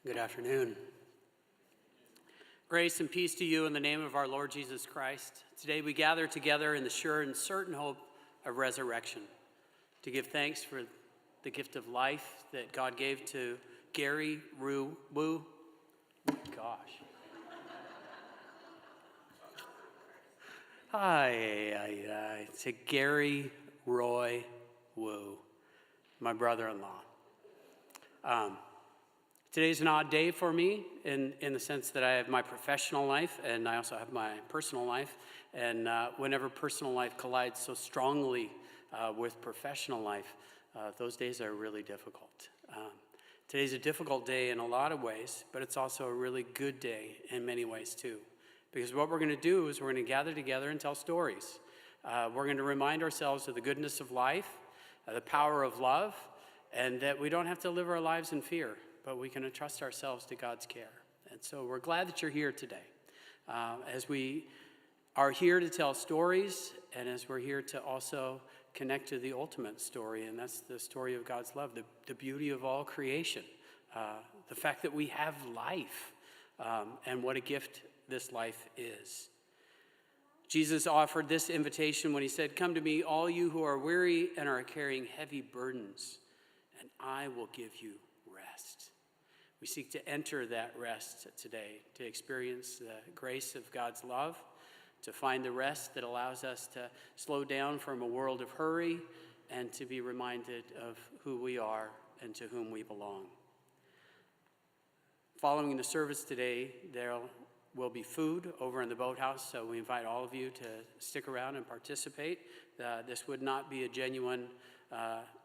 Good afternoon. Grace and peace to you in the name of our Lord Jesus Christ. Today we gather together in the sure and certain hope of resurrection to give thanks for the gift of life that God gave to Gary Wu. Gosh. To Gary Roy Wu, my brother-in-law. Today's an odd day for me in the sense that I have my professional life and I also have my personal life. And whenever personal life collides so strongly with professional life, those days are really difficult. Today's a difficult day in a lot of ways, but it's also a really good day in many ways too. Because what we're going to do is we're going to gather together and tell stories. We're going to remind ourselves of the goodness of life, the power of love, and that we don't have to live our lives in fear, but we can entrust ourselves to God's care. And so we're glad that you're here today. As we are here to tell stories, and as we're here to also connect to the ultimate story, and that's the story of God's love, the beauty of all creation, the fact that we have life, and what a gift this life is. Jesus offered this invitation when he said, "Come to me, all you who are weary and are carrying heavy burdens, and I will give you rest." We seek to enter that rest today, to experience the grace of God's love, to find the rest that allows us to slow down from a world of hurry and to be reminded of who we are and to whom we belong. Following the service today, there will be food over in the boathouse, so we invite all of you to stick around and participate. This would not be a genuine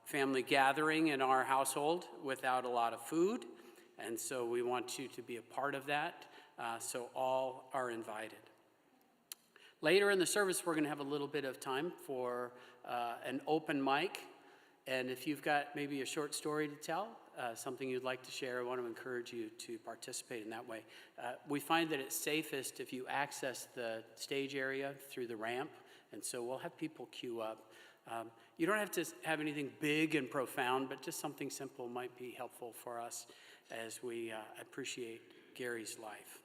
family gathering in our household without a lot of food, and so we want you to be a part of that, so all are invited. Later in the service, we're going to have a little bit of time for an open mic, and if you've got maybe a short story to tell, something you'd like to share, I want to encourage you to participate in that way. We find that it's safest if you access the stage area through the ramp, and so we'll have people queue up. You don't have to have anything big and profound, but just something simple might be helpful for us as we appreciate Gary's life.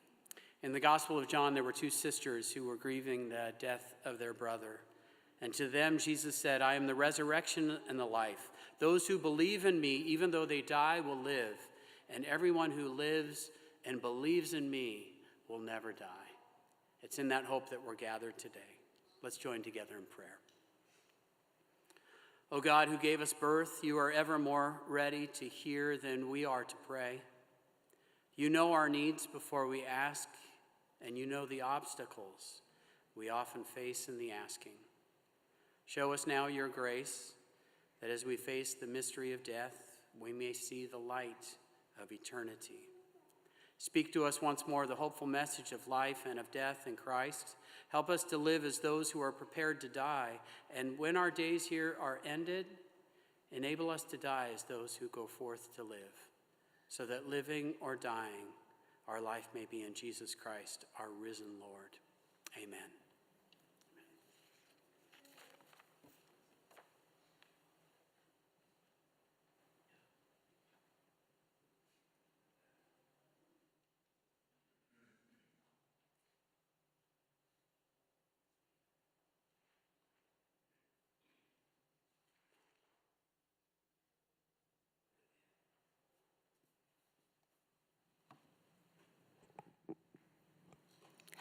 In the Gospel of John, there were two sisters who were grieving the death of their brother. And to them, Jesus said, "I am the resurrection and the life. Those who believe in me, even though they die, will live. And everyone who lives and believes in me will never die." It's in that hope that we're gathered today. Let's join together in prayer. O God, who gave us birth, you are ever more ready to hear than we are to pray. You know our needs before we ask, and you know the obstacles we often face in the asking. Show us now your grace, that as we face the mystery of death, we may see the light of eternity. Speak to us once more the hopeful message of life and of death in Christ. Help us to live as those who are prepared to die, and when our days here are ended, enable us to die as those who go forth to live, so that living or dying, our life may be in Jesus Christ, our risen Lord. Amen.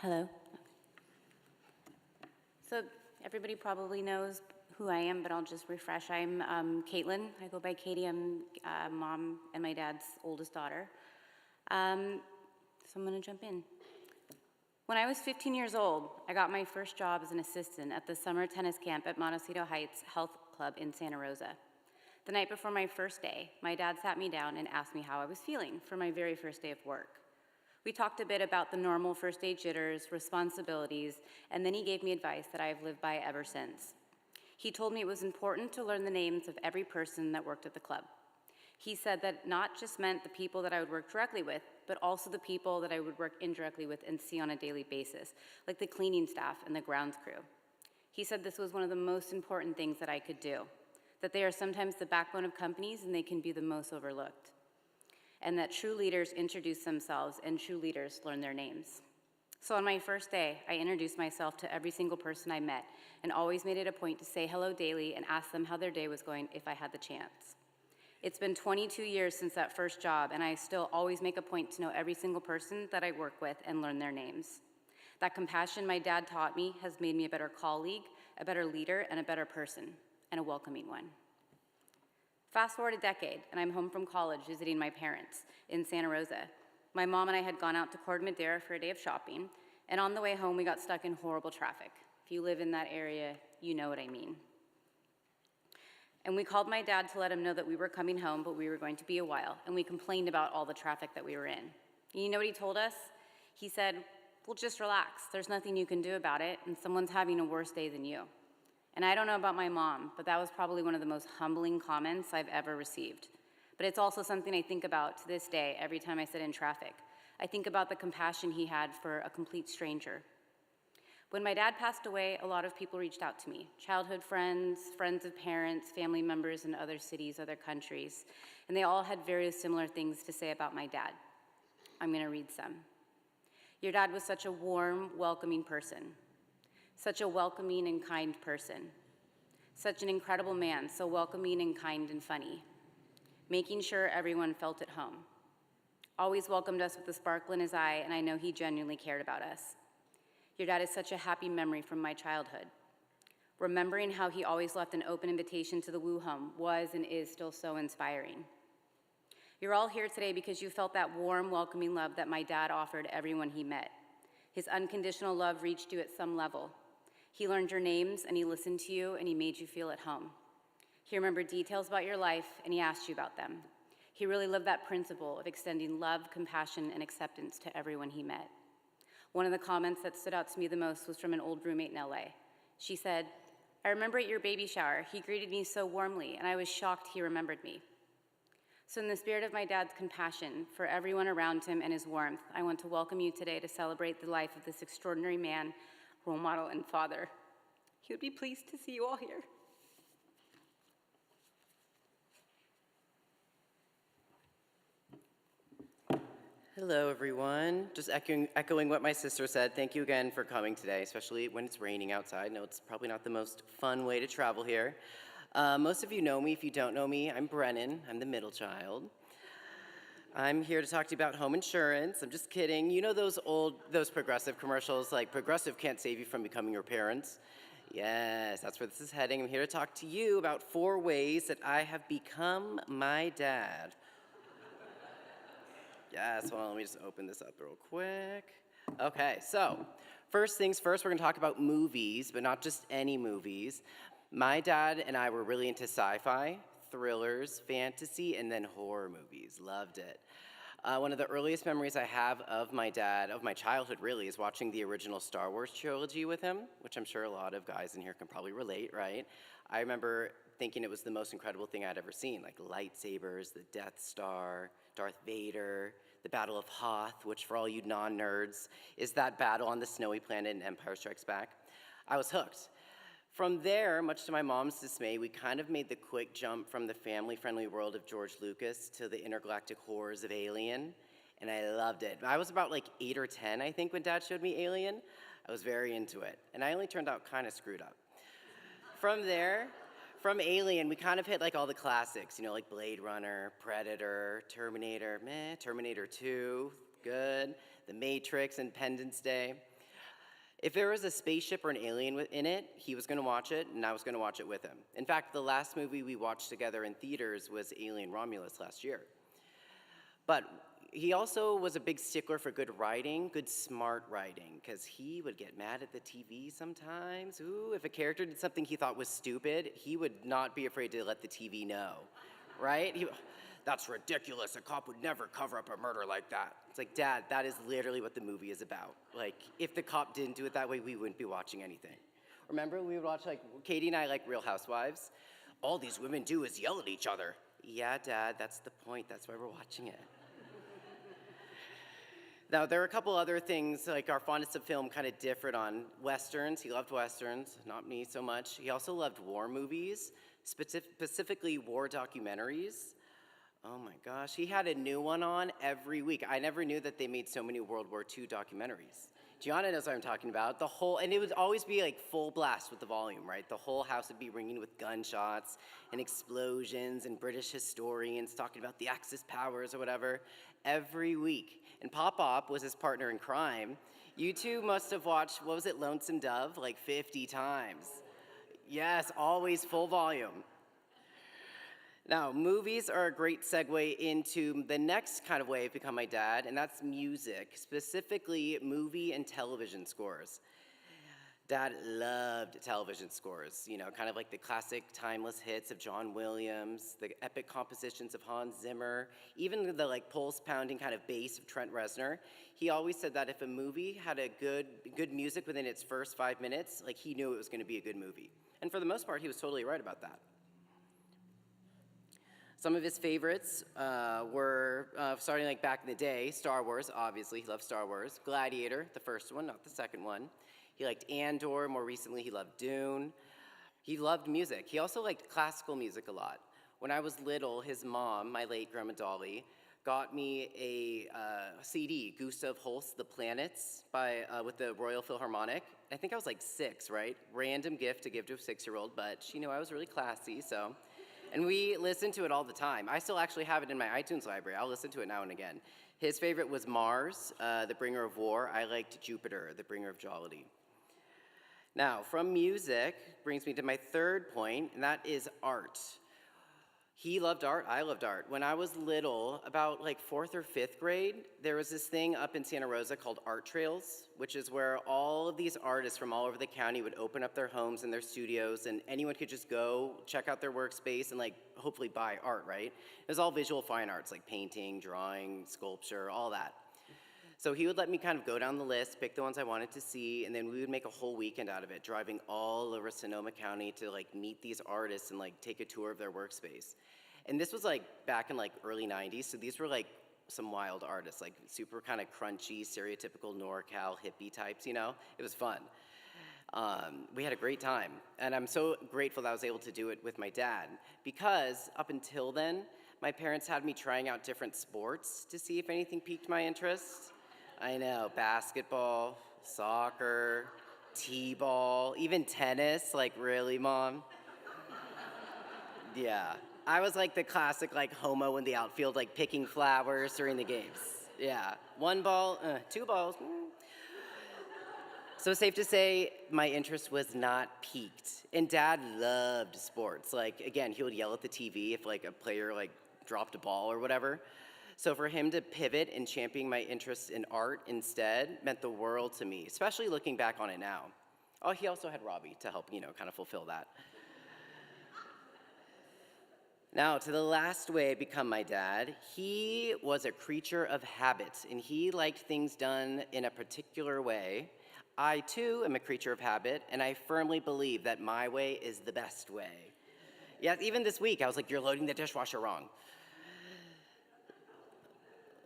Hello. So everybody probably knows who I am, but I'll just refresh. I'm Caitlin. I go by Katie. I'm mom and my dad's oldest daughter. So I'm going to jump in. When I was 15 years old, I got my first job as an assistant at the summer tennis camp at Montecito Heights Health Club in Santa Rosa. The night before my first day, my dad sat me down and asked me how I was feeling for my very first day of work. We talked a bit about the normal first day jitters, responsibilities, and then he gave me advice that I have lived by ever since. He told me it was important to learn the names of every person that worked at the club. He said that not just meant the people that I would work directly with, but also the people that I would work indirectly with and see on a daily basis, like the cleaning staff and the grounds crew. He said this was one of the most important things that I could do, that they are sometimes the backbone of companies and they can be the most overlooked. and that true leaders introduce themselves and true leaders learn their names. So on my first day, I introduced myself to every single person I met and always made it a point to say hello daily and ask them how their day was going if I had the chance. It's been 22 years since that first job, and I still always make a point to know every single person that I work with and learn their names. That compassion my dad taught me has made me a better colleague, a better leader, and a better person, and a welcoming one. Fast forward a decade, and I'm home from college visiting my parents in Santa Rosa. My mom and I had gone out to Corte Madera for a day of shopping, and on the way home, we got stuck in horrible traffic. If you live in that area, you know what I mean. And we called my dad to let him know that we were coming home, but we were going to be a while, and we complained about all the traffic that we were in. And you know what he told us? He said, well, just relax. There's nothing you can do about it, and someone's having a worse day than you. And I don't know about my mom, but that was probably one of the most humbling comments I've ever received. But it's also something I think about to this day every time I sit in traffic. I think about the compassion he had for a complete stranger. When my dad passed away, a lot of people reached out to me. Childhood friends, friends of parents, family members in other cities, other countries. And they all had very similar things to say about my dad. I'm gonna read some. Your dad was such a warm, welcoming person. Such a welcoming and kind person. Such an incredible man, so welcoming and kind and funny. Making sure everyone felt at home. Always welcomed us with a sparkle in his eye, and I know he genuinely cared about us. Your dad is such a happy memory from my childhood. Remembering how he always left an open invitation to the Wu home was and is still so inspiring. You're all here today because you felt that warm, welcoming love that my dad offered everyone he met. His unconditional love reached you at some level. He learned your names, and he listened to you, and he made you feel at home. He remembered details about your life, and he asked you about them. He really lived that principle of extending love, compassion, and acceptance to everyone he met. One of the comments that stood out to me the most was from an old roommate in LA. She said, I remember at your baby shower, he greeted me so warmly, and I was shocked he remembered me. So in the spirit of my dad's compassion for everyone around him and his warmth, I want to welcome you today to celebrate the life of this extraordinary man, role model, and father. He would be pleased to see you all here. Hello, everyone. Just echoing what my sister said, thank you again for coming today, especially when it's raining outside. I know it's probably not the most fun way to travel here. Most of you know me. If you don't know me, I'm Brennan. I'm the middle child. I'm here to talk to you about home insurance. I'm just kidding. You know those Progressive commercials, like Progressive can't save you from becoming your parents? Yes, that's where this is heading. I'm here to talk to you about 4 ways that I have become my dad. Yes, hold on, let me just open this up real quick. Okay, so first things first, we're gonna talk about movies, but not just any movies. My dad and I were really into sci-fi, thrillers, fantasy, and then horror movies. Loved it. One of the earliest memories I have of my dad, of my childhood really, is watching the original Star Wars trilogy with him, which I'm sure a lot of guys in here can probably relate, right? I remember thinking it was the most incredible thing I'd ever seen, like lightsabers, the Death Star, Darth Vader, the Battle of Hoth, which for all you non-nerds, is that battle on the snowy planet in Empire Strikes Back. I was hooked. From there, much to my mom's dismay, we kind of made the quick jump from the family-friendly world of George Lucas to the intergalactic horrors of Alien, and I loved it. I was about like 8 or 10, I think, when Dad showed me Alien. I was very into it, and I only turned out kind of screwed up. From there, from Alien, we kind of hit like all the classics, you know, like Blade Runner, Predator, Terminator, meh, Terminator 2, good, The Matrix, Independence Day. If there was a spaceship or an alien in it, he was gonna watch it, and I was gonna watch it with him. In fact, the last movie we watched together in theaters was Alien Romulus last year. But he also was a big stickler for good writing, good smart writing, because he would get mad at the TV sometimes. Ooh, if a character did something he thought was stupid, he would not be afraid to let the TV know, right? That's ridiculous. A cop would never cover up a murder like that. It's like, Dad, that is literally what the movie is about. Like, if the cop didn't do it that way, we wouldn't be watching anything. Remember, we would watch, like, Katie and I like Real Housewives. All these women do is yell at each other. Yeah, Dad, that's the point. That's why we're watching it. Now, there are a couple other things, like our fondness of film kind of differed on Westerns. He loved Westerns, not me so much. He also loved war movies, specifically war documentaries. Oh my gosh, he had a new one on every week. I never knew that they made so many World War II documentaries. Gianna knows what I'm talking about. And it would always be like full blast with the volume, right? The whole house would be ringing with gunshots and explosions and British historians talking about the Axis powers or whatever every week. And Pop was his partner in crime. You two must have watched, what was it, Lonesome Dove, like 50 times. Yes, always full volume. Now, movies are a great segue into the next kind of way I've become my dad, and that's music, specifically movie and television scores. Dad loved television scores, you know, kind of like the classic timeless hits of John Williams, the epic compositions of Hans Zimmer, even the like pulse-pounding kind of bass of Trent Reznor. He always said that if a movie had a good music within its first 5 minutes, like he knew it was going to be a good movie. And for the most part, he was totally right about that. Some of his favorites were, starting like back in the day, Star Wars, obviously, he loved Star Wars. Gladiator, the first one, not the second one. He liked Andor, more recently he loved Dune. He loved music. He also liked classical music a lot. When I was little, his mom, my late Grandma Dolly, got me a CD, Gustav Holst, The Planets, with the Royal Philharmonic. I think I was like 6, right? Random gift to give to a 6-year-old, but she knew I was really classy, so. And we listened to it all the time. I still actually have it in my iTunes library. I'll listen to it now and again. His favorite was Mars, the bringer of war. I liked Jupiter, the bringer of jollity. Now, from music brings me to my third point, and that is art. He loved art, I loved art. When I was little, about like 4th or 5th grade, there was this thing up in Santa Rosa called Art Trails, which is where all of these artists from all over the county would open up their homes and their studios, and anyone could just go check out their workspace and like hopefully buy art, right? It was all visual fine arts, like painting, drawing, sculpture, all that. So he would let me kind of go down the list, pick the ones I wanted to see, and then we would make a whole weekend out of it, driving all over Sonoma County to like meet these artists and like take a tour of their workspace. And this was like back in like early 90s, so these were like some wild artists, like super kind of crunchy, stereotypical NorCal hippie types, you know? It was fun. We had a great time, and I'm so grateful that I was able to do it with my dad, because up until then, my parents had me trying out different sports to see if anything piqued my interest. I know, basketball, soccer, t-ball, even tennis, like really, Mom? Yeah, I was like the classic like homo in the outfield, like picking flowers during the games. Yeah, 1 ball, 2 balls. So safe to say, my interest was not piqued. And Dad loved sports. Like, again, he would yell at the TV if like a player like dropped a ball or whatever. So for him to pivot and champion my interest in art instead meant the world to me, especially looking back on it now. Oh, he also had Robbie to help, you know, kind of fulfill that. Now, to the last way I become my dad, he was a creature of habits, and he liked things done in a particular way. I, too, am a creature of habit, and I firmly believe that my way is the best way. Yeah, even this week, I was like, you're loading the dishwasher wrong.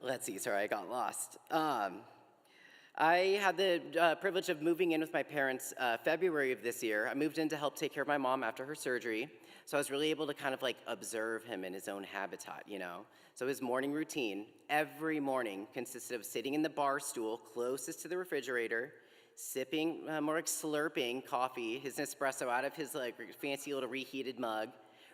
Let's see, sorry, I got lost. I had the privilege of moving in with my parents February of this year. I moved in to help take care of my mom after her surgery. So I was really able to kind of like observe him in his own habitat, you know? So his morning routine every morning consisted of sitting in the bar stool closest to the refrigerator, sipping, more like slurping coffee, his Nespresso out of his like fancy little reheated mug,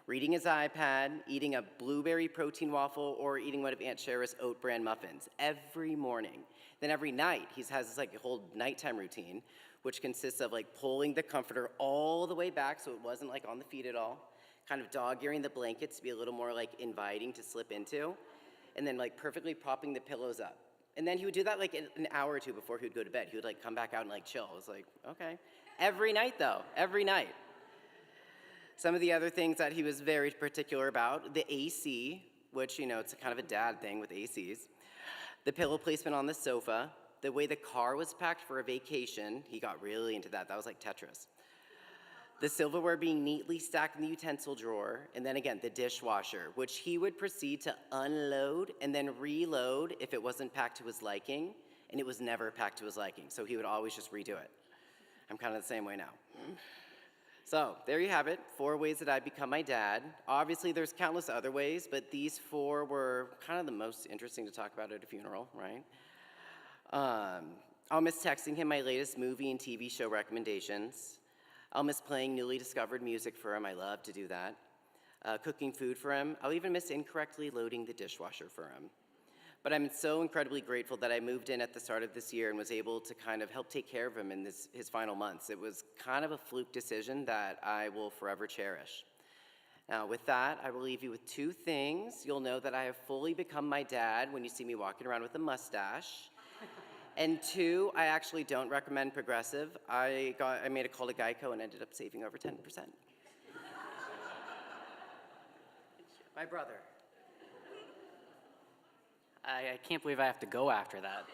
reading his iPad, eating a blueberry protein waffle, or eating one of Aunt Shara's oat bran muffins every morning. Then every night, he has this like whole nighttime routine, which consists of like pulling the comforter all the way back so it wasn't like on the feet at all, kind of dog-earing the blankets to be a little more like inviting to slip into, and then like perfectly propping the pillows up. And then he would do that like an hour or two before he would go to bed. He would like come back out and like chill. I was like, okay. Every night though, every night. Some of the other things that he was very particular about, the AC, which, you know, it's kind of a dad thing with ACs, the pillow placement on the sofa, the way the car was packed for a vacation, he got really into that. That was like Tetris. The silverware being neatly stacked in the utensil drawer, and then again, the dishwasher, which he would proceed to unload and then reload if it wasn't packed to his liking, and it was never packed to his liking, so he would always just redo it. I'm kind of the same way now. So there you have it, 4 ways that I become my dad. Obviously, there's countless other ways, but these 4 were kind of the most interesting to talk about at a funeral, right? I'll miss texting him my latest movie and TV show recommendations. I'll miss playing newly discovered music for him. I love to do that. Cooking food for him. I'll even miss incorrectly loading the dishwasher for him. But I'm so incredibly grateful that I moved in at the start of this year and was able to kind of help take care of him in his final months. It was kind of a fluke decision that I will forever cherish. Now, with that, I will leave you with 2 things. You'll know that I have fully become my dad when you see me walking around with a mustache. And 2, I actually don't recommend Progressive. I made a call to Geico and ended up saving over 10%. My brother. I can't believe I have to go after that.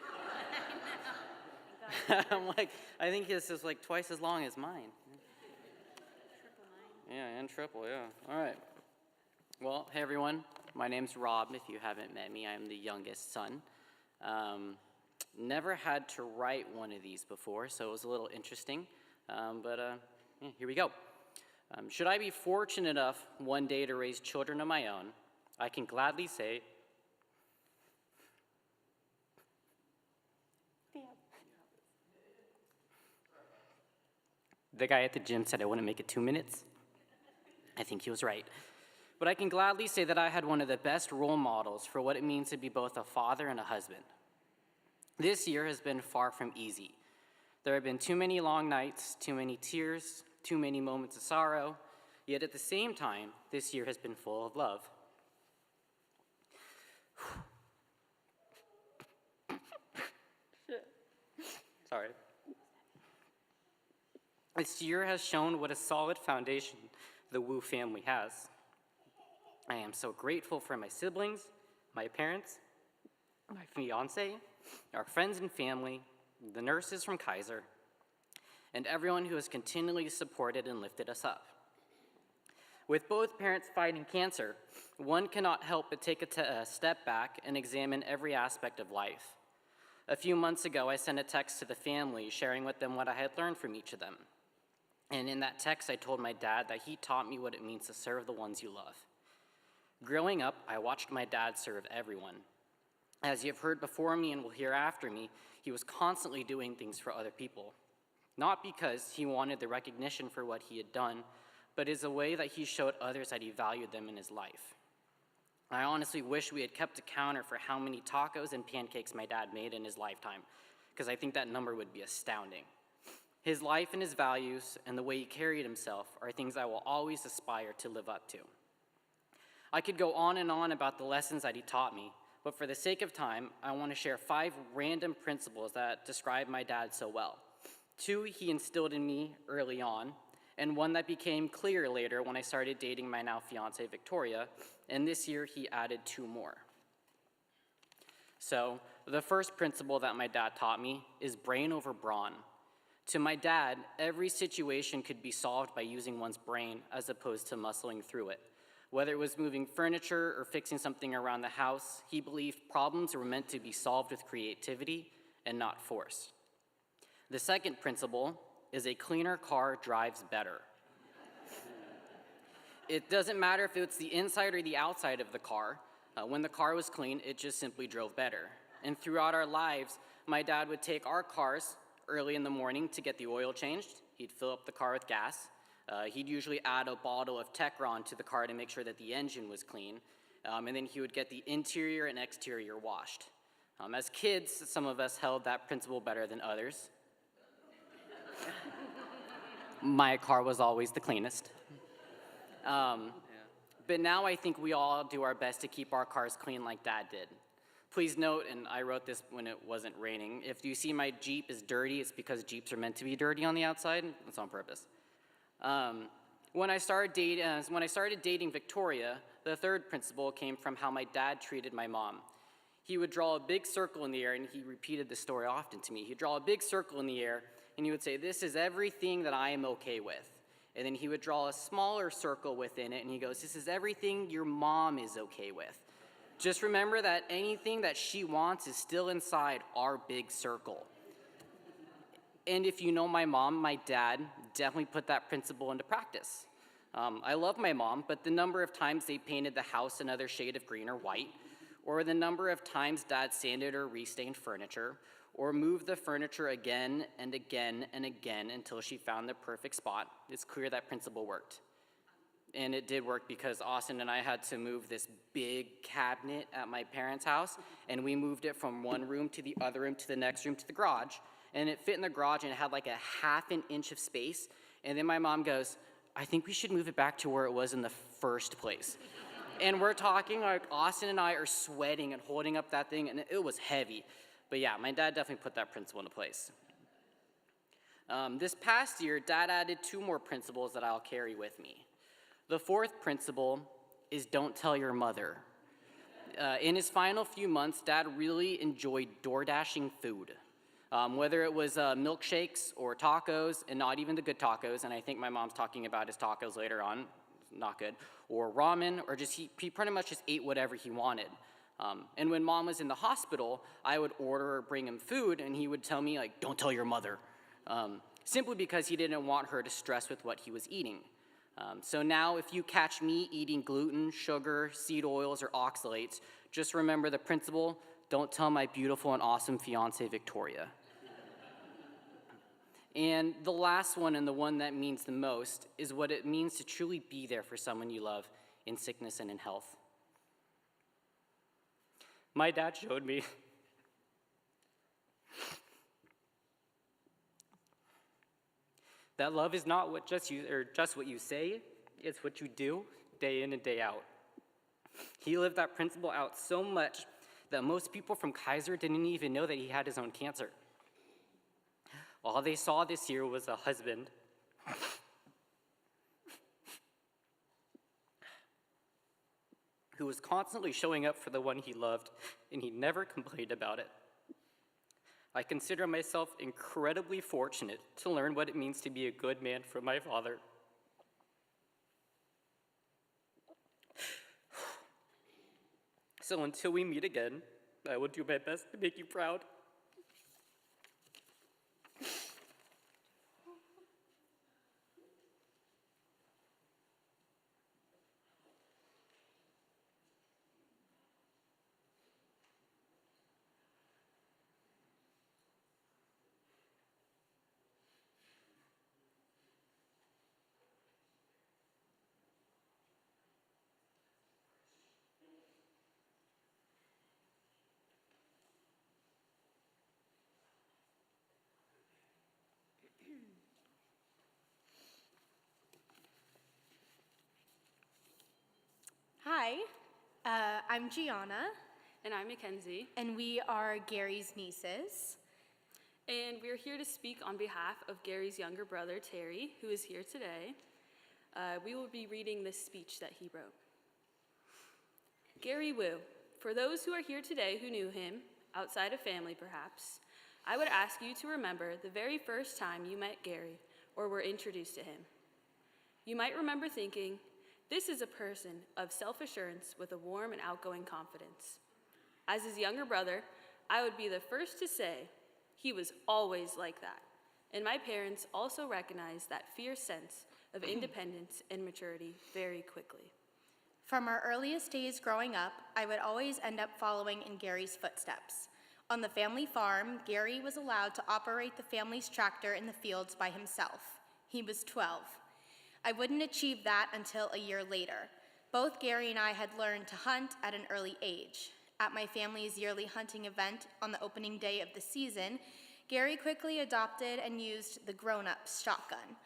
I'm like, I think this is like twice as long as mine. Yeah, and triple, yeah. All right. Well, hey everyone. My name's Rob. If you haven't met me, I'm the youngest son. Never had to write one of these before, so it was a little interesting. Yeah, here we go. Should I be fortunate enough one day to raise children of my own, I can gladly say, the guy at the gym said I wouldn't make it 2 minutes. I think he was right. But I can gladly say that I had one of the best role models for what it means to be both a father and a husband. This year has been far from easy. There have been too many long nights, too many tears, too many moments of sorrow, yet at the same time, this year has been full of love. Sorry. This year has shown what a solid foundation the Wu family has. I am so grateful for my siblings, my parents, my fiance, our friends and family, the nurses from Kaiser, and everyone who has continually supported and lifted us up. With both parents fighting cancer, one cannot help but take a step back and examine every aspect of life. A few months ago, I sent a text to the family sharing with them what I had learned from each of them. And in that text, I told my dad that he taught me what it means to serve the ones you love. Growing up, I watched my dad serve everyone. As you have heard before me and will hear after me, he was constantly doing things for other people. Not because he wanted the recognition for what he had done, but as a way that he showed others that he valued them in his life. I honestly wish we had kept a counter for how many tacos and pancakes my dad made in his lifetime, because I think that number would be astounding. His life and his values and the way he carried himself are things I will always aspire to live up to. I could go on and on about the lessons that he taught me, but for the sake of time, I want to share 5 random principles that describe my dad so well. 2 he instilled in me early on, and 1 that became clear later when I started dating my now fiancée, Victoria, and this year he added 2 more. So, the first principle that my dad taught me is brain over brawn. To my dad, every situation could be solved by using one's brain as opposed to muscling through it. Whether it was moving furniture or fixing something around the house, he believed problems were meant to be solved with creativity and not force. The second principle is a cleaner car drives better. It doesn't matter if it's the inside or the outside of the car. When the car was clean, it just simply drove better. And throughout our lives, my dad would take our cars early in the morning to get the oil changed. He'd fill up the car with gas. He'd usually add a bottle of Techron to the car to make sure that the engine was clean. And then he would get the interior and exterior washed. As kids, some of us held that principle better than others. My car was always the cleanest. But now I think we all do our best to keep our cars clean like Dad did. Please note, and I wrote this when it wasn't raining, if you see my Jeep is dirty, it's because Jeeps are meant to be dirty on the outside. It's on purpose. When I started dating Victoria, the third principle came from how my dad treated my mom. He would draw a big circle in the air, and he repeated this story often to me. He'd draw a big circle in the air, and he would say, "This is everything that I am okay with." And then he would draw a smaller circle within it, and he goes, "This is everything your mom is okay with. Just remember that anything that she wants is still inside our big circle." And if you know my mom, my dad definitely put that principle into practice. I love my mom, but the number of times they painted the house another shade of green or white, or the number of times dad sanded or restained furniture, or moved the furniture again and again and again until she found the perfect spot, it's clear that principle worked. And it did work because Austin and I had to move this big cabinet at my parents' house, and we moved it from one room to the other room to the next room to the garage. And it fit in the garage, and it had like a half an inch of space. And then my mom goes, I think we should move it back to where it was in the first place. And we're talking, like Austin and I are sweating and holding up that thing, and it was heavy. But yeah, my dad definitely put that principle into place. This past year, Dad added 2 more principles that I'll carry with me. The 4th principle is don't tell your mother. In his final few months, Dad really enjoyed door-dashing food. Whether it was milkshakes or tacos, and not even the good tacos, and I think my mom's talking about his tacos later on, not good, or ramen, or just he pretty much just ate whatever he wanted. And when Mom was in the hospital, I would order or bring him food, and he would tell me, like, don't tell your mother, simply because he didn't want her to stress with what he was eating. So now if you catch me eating gluten, sugar, seed oils, or oxalates, just remember the principle, don't tell my beautiful and awesome fiance, Victoria. And the last one, and the one that means the most, is what it means to truly be there for someone you love in sickness and in health. My dad showed me that love is not just what you say, it's what you do day in and day out. He lived that principle out so much that most people from Kaiser didn't even know that he had his own cancer. All they saw this year was a husband who was constantly showing up for the one he loved, and he never complained about it. I consider myself incredibly fortunate to learn what it means to be a good man from my father. So until we meet again, I will do my best to make you proud. Hi, I'm Gianna, And I'm Mackenzie, and we are Gary's nieces. and we're here to speak on behalf of Gary's younger brother, Terry, who is here today. We will be reading this speech that he wrote. Gary Wu, for those who are here today who knew him, outside of family perhaps, I would ask you to remember the very first time you met Gary or were introduced to him. You might remember thinking, this is a person of self-assurance with a warm and outgoing confidence. As his younger brother, I would be the first to say he was always like that, and my parents also recognized that fierce sense of independence and maturity very quickly. From our earliest days growing up, I would always end up following in Gary's footsteps. On the family farm, Gary was allowed to operate the family's tractor in the fields by himself. He was 12. I wouldn't achieve that until a year later. Both Gary and I had learned to hunt at an early age. At my family's yearly hunting event on the opening day of the season, Gary quickly adopted and used the grown-up shotgun,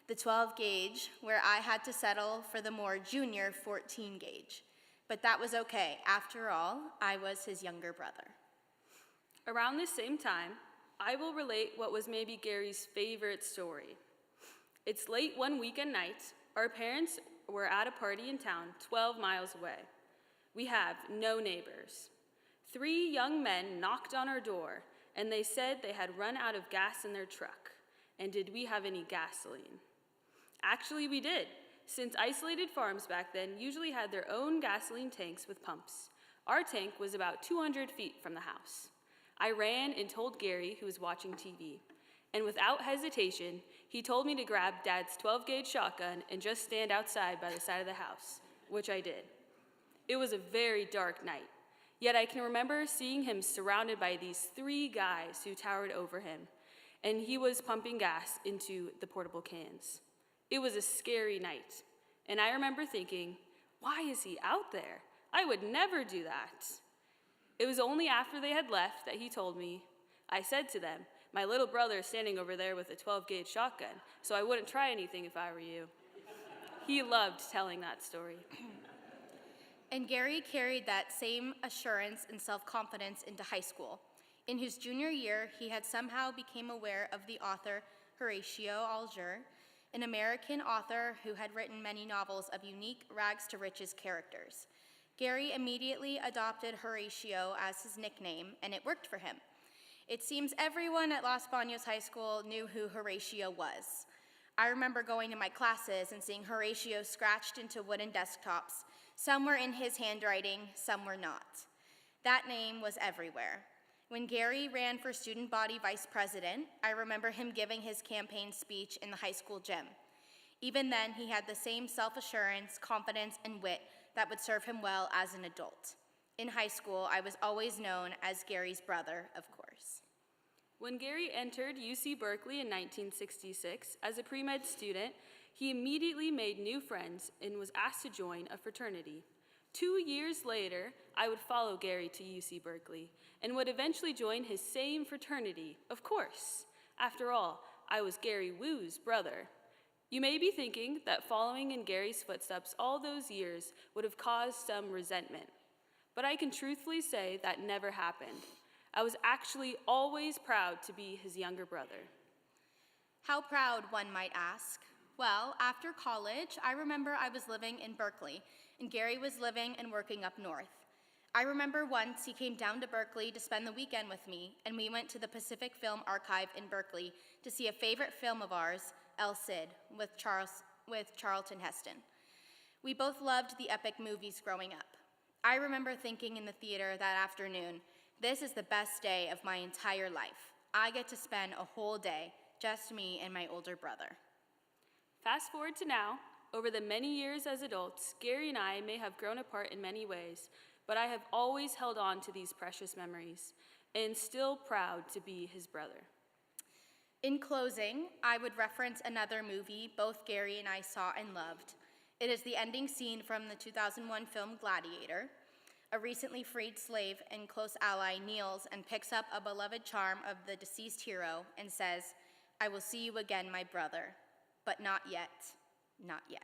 the 12 gauge, where I had to settle for the more junior 14 gauge. But that was okay. After all, I was his younger brother. Around this same time, I will relate what was maybe Gary's favorite story. It's late one weekend night. Our parents were at a party in town 12 miles away. We have no neighbors. 3 young men knocked on our door, and they said they had run out of gas in their truck. And did we have any gasoline? Actually, we did, since isolated farms back then usually had their own gasoline tanks with pumps. Our tank was about 200 feet from the house. I ran and told Gary, who was watching TV, And without hesitation, he told me to grab Dad's 12-gauge shotgun and just stand outside by the side of the house, which I did. It was a very dark night, yet I can remember seeing him surrounded by these 3 guys who towered over him, and he was pumping gas into the portable cans. It was a scary night, and I remember thinking, why is he out there? I would never do that. It was only after they had left that he told me. I said to them, my little brother is standing over there with a 12-gauge shotgun, so I wouldn't try anything if I were you. He loved telling that story. And Gary carried that same assurance and self-confidence into high school. In his junior year, he had somehow become aware of the author Horatio Alger, an American author who had written many novels of unique rags-to-riches characters. Gary immediately adopted Horatio as his nickname, and it worked for him. It seems everyone at Los Baños High School knew who Horatio was. I remember going to my classes and seeing Horatio scratched into wooden desktops. Some were in his handwriting, some were not. That name was everywhere. When Gary ran for student body vice president, I remember him giving his campaign speech in the high school gym. Even then, he had the same self-assurance, confidence, and wit that would serve him well as an adult. In high school, I was always known as Gary's brother, of course. When Gary entered UC Berkeley in 1966 as a pre-med student, he immediately made new friends and was asked to join a fraternity. 2 years later, I would follow Gary to UC Berkeley and would eventually join his same fraternity, of course. After all, I was Gary Wu's brother. You may be thinking that following in Gary's footsteps all those years would have caused some resentment, but I can truthfully say that never happened. I was actually always proud to be his younger brother. How proud, one might ask. Well, after college, I remember I was living in Berkeley, and Gary was living and working up north. I remember once he came down to Berkeley to spend the weekend with me, and we went to the Pacific Film Archive in Berkeley to see a favorite film of ours, El Cid, with Charlton Heston. We both loved the epic movies growing up. I remember thinking in the theater that afternoon, this is the best day of my entire life. I get to spend a whole day, just me and my older brother. Fast forward to now, over the many years as adults, Gary and I may have grown apart in many ways, but I have always held on to these precious memories and still proud to be his brother. In closing, I would reference another movie both Gary and I saw and loved. It is the ending scene from the 2001 film Gladiator. A recently freed slave and close ally kneels and picks up a beloved charm of the deceased hero and says, "I will see you again, my brother, but not yet, not yet."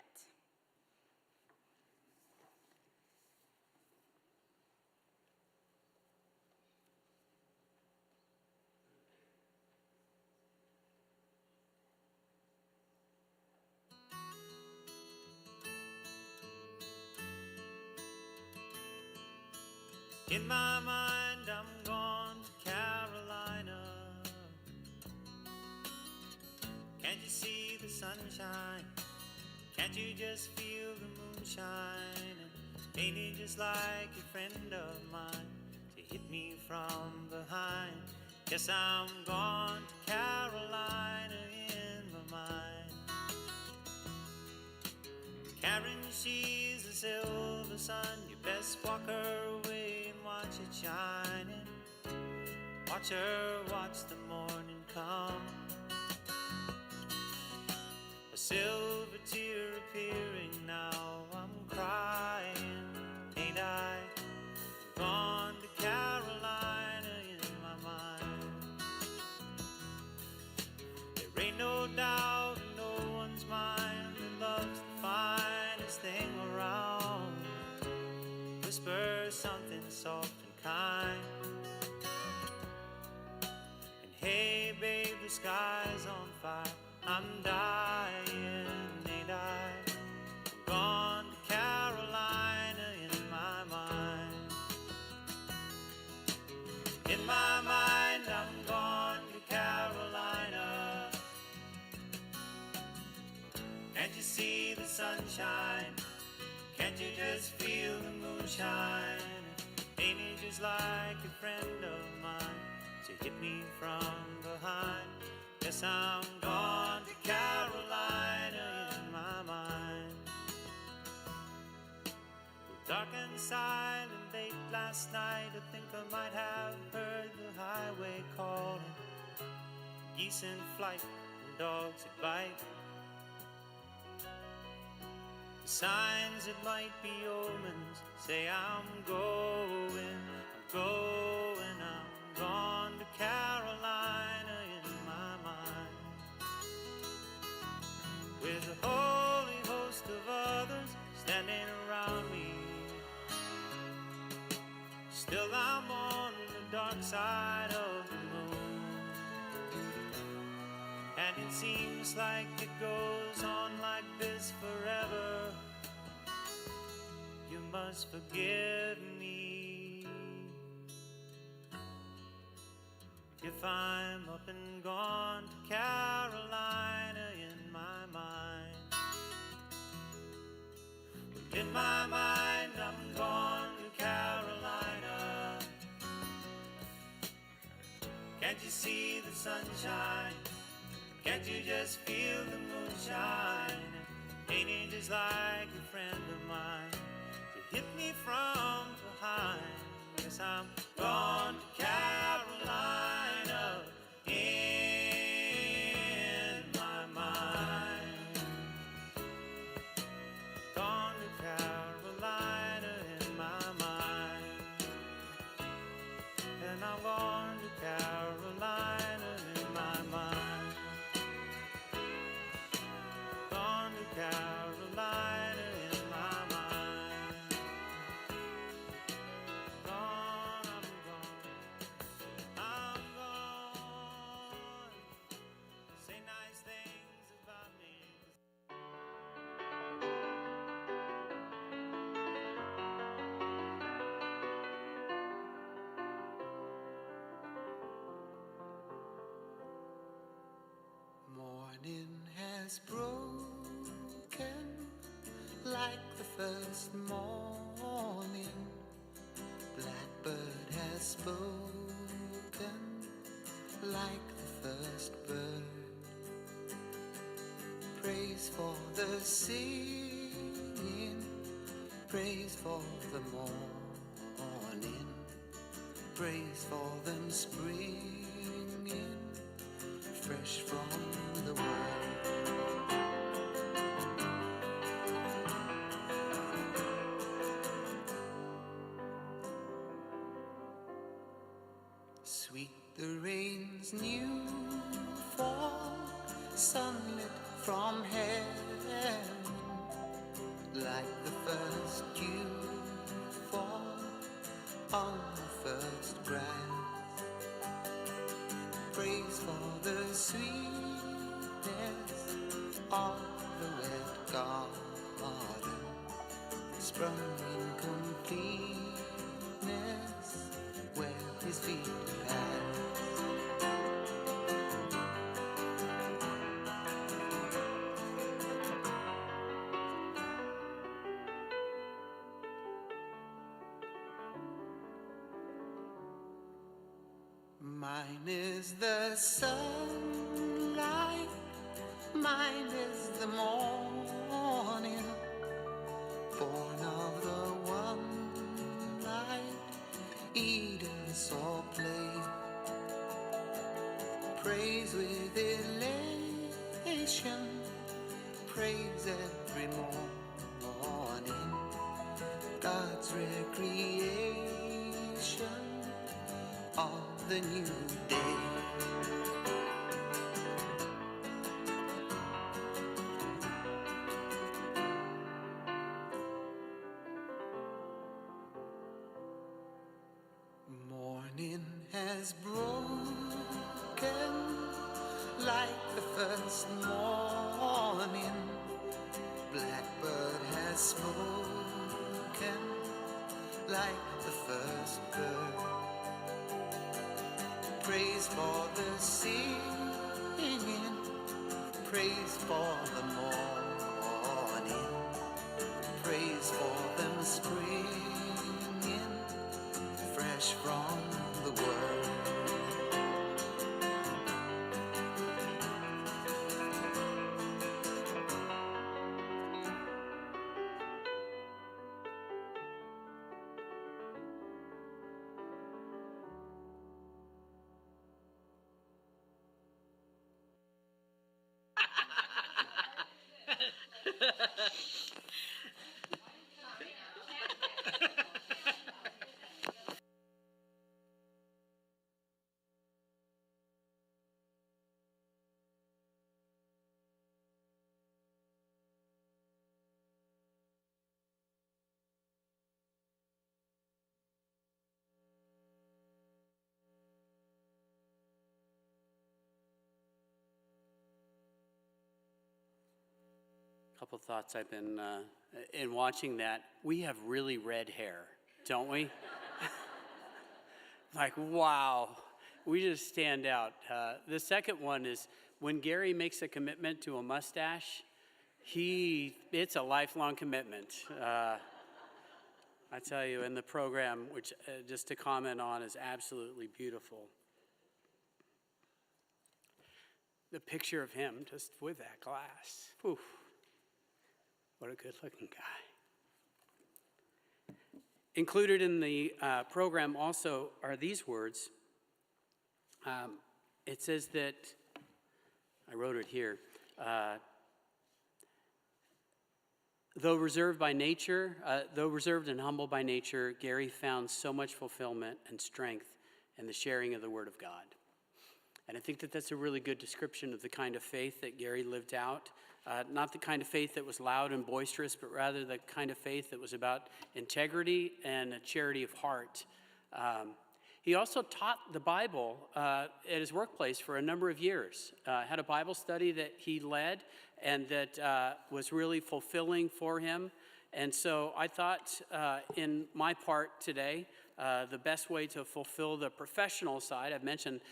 In my mind, I'm gone to Carolina. Can't you see the sunshine? Can't you just feel the moonshine? And ain't it just like a friend of mine to hit me from behind? Yes, I'm gone to Carolina in my mind. Karen, she's the silver sun. You best walk her away and watch it shining. Watch her watch the morning come. A silver tear appearing now. I'm crying, ain't I? Gone to Carolina in my mind. There ain't no doubt in no one's mind that love's the finest thing around. Whisper something soft and kind. And hey babe, the sky's on fire. I'm dying, ain't I? I'm gone to Carolina in my mind. In my mind, I'm gone to Carolina. Can't you see the sunshine? Can't you just feel the moonshine? Ain't it just like a friend of mine to hit me from behind? Guess I'm gone to Carolina in my mind. Dark and silent late last night, I think I might have heard the highway calling. Geese in flight and dogs that bite. The signs that might be omens say I'm going, I'm gone to Carolina in my mind. With a holy host of others standing around me, still I'm on the dark side of the moon. And it seems like it goes on like this forever. You must forgive me if I'm up and gone to Carolina in my mind. In my mind, I'm gone to Carolina. Can't you see the sunshine? Can't you just feel the moonshine? Ain't it just like a friend of mine to hit me from behind? Guess I'm gone to Carolina in my mind. Gone to Carolina in my mind. And I'm gone to Carolina in my mind. Gone to Carolina in my mind. Gone, I'm gone. Say nice things about me. Morning has broken like the first morning. Blackbird has spoken like the first bird. Praise for the singing, praise for the morning, praise for them springing fresh from the world. Sweet the rain's new fall, sunlit from heaven, like the first dew fall on the first grass. Praise for the sweetness of the wet garden, sprung in completeness where his feet pass. Mine is the sunlight, mine is the morning, born of the one light Eden saw play. Praise with elation, praise every morning, God's recreation of the new day. Morning has broken like the first morning. Blackbird has spoken like the first bird. Praise for the singing, praise for the morning, praise for them springing fresh from the world. Couple thoughts I've been in watching that. We have really red hair, don't we? Like, wow, we just stand out. The second one is when Gary makes a commitment to a mustache, it's a lifelong commitment. I tell you, in the program, which just to comment on, is absolutely beautiful. The picture of him just with that glass. Whew. What a good-looking guy. Included in the program also are these words. It says that, I wrote it here, though reserved and humble by nature, Gary found so much fulfillment and strength in the sharing of the Word of God. And I think that that's a really good description of the kind of faith that Gary lived out. Not the kind of faith that was loud and boisterous, but rather the kind of faith that was about integrity and a charity of heart. He also taught the Bible at his workplace for a number of years. Had a Bible study that he led and that was really fulfilling for him. And so I thought in my part today, the best way to fulfill the professional side, I've mentioned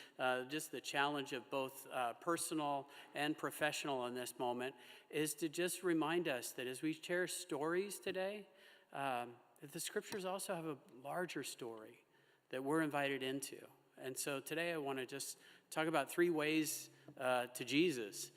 just the challenge of both personal and professional in this moment, is to just remind us that as we share stories today, that the scriptures also have a larger story that we're invited into. And so today I want to just talk about 3 ways to Jesus.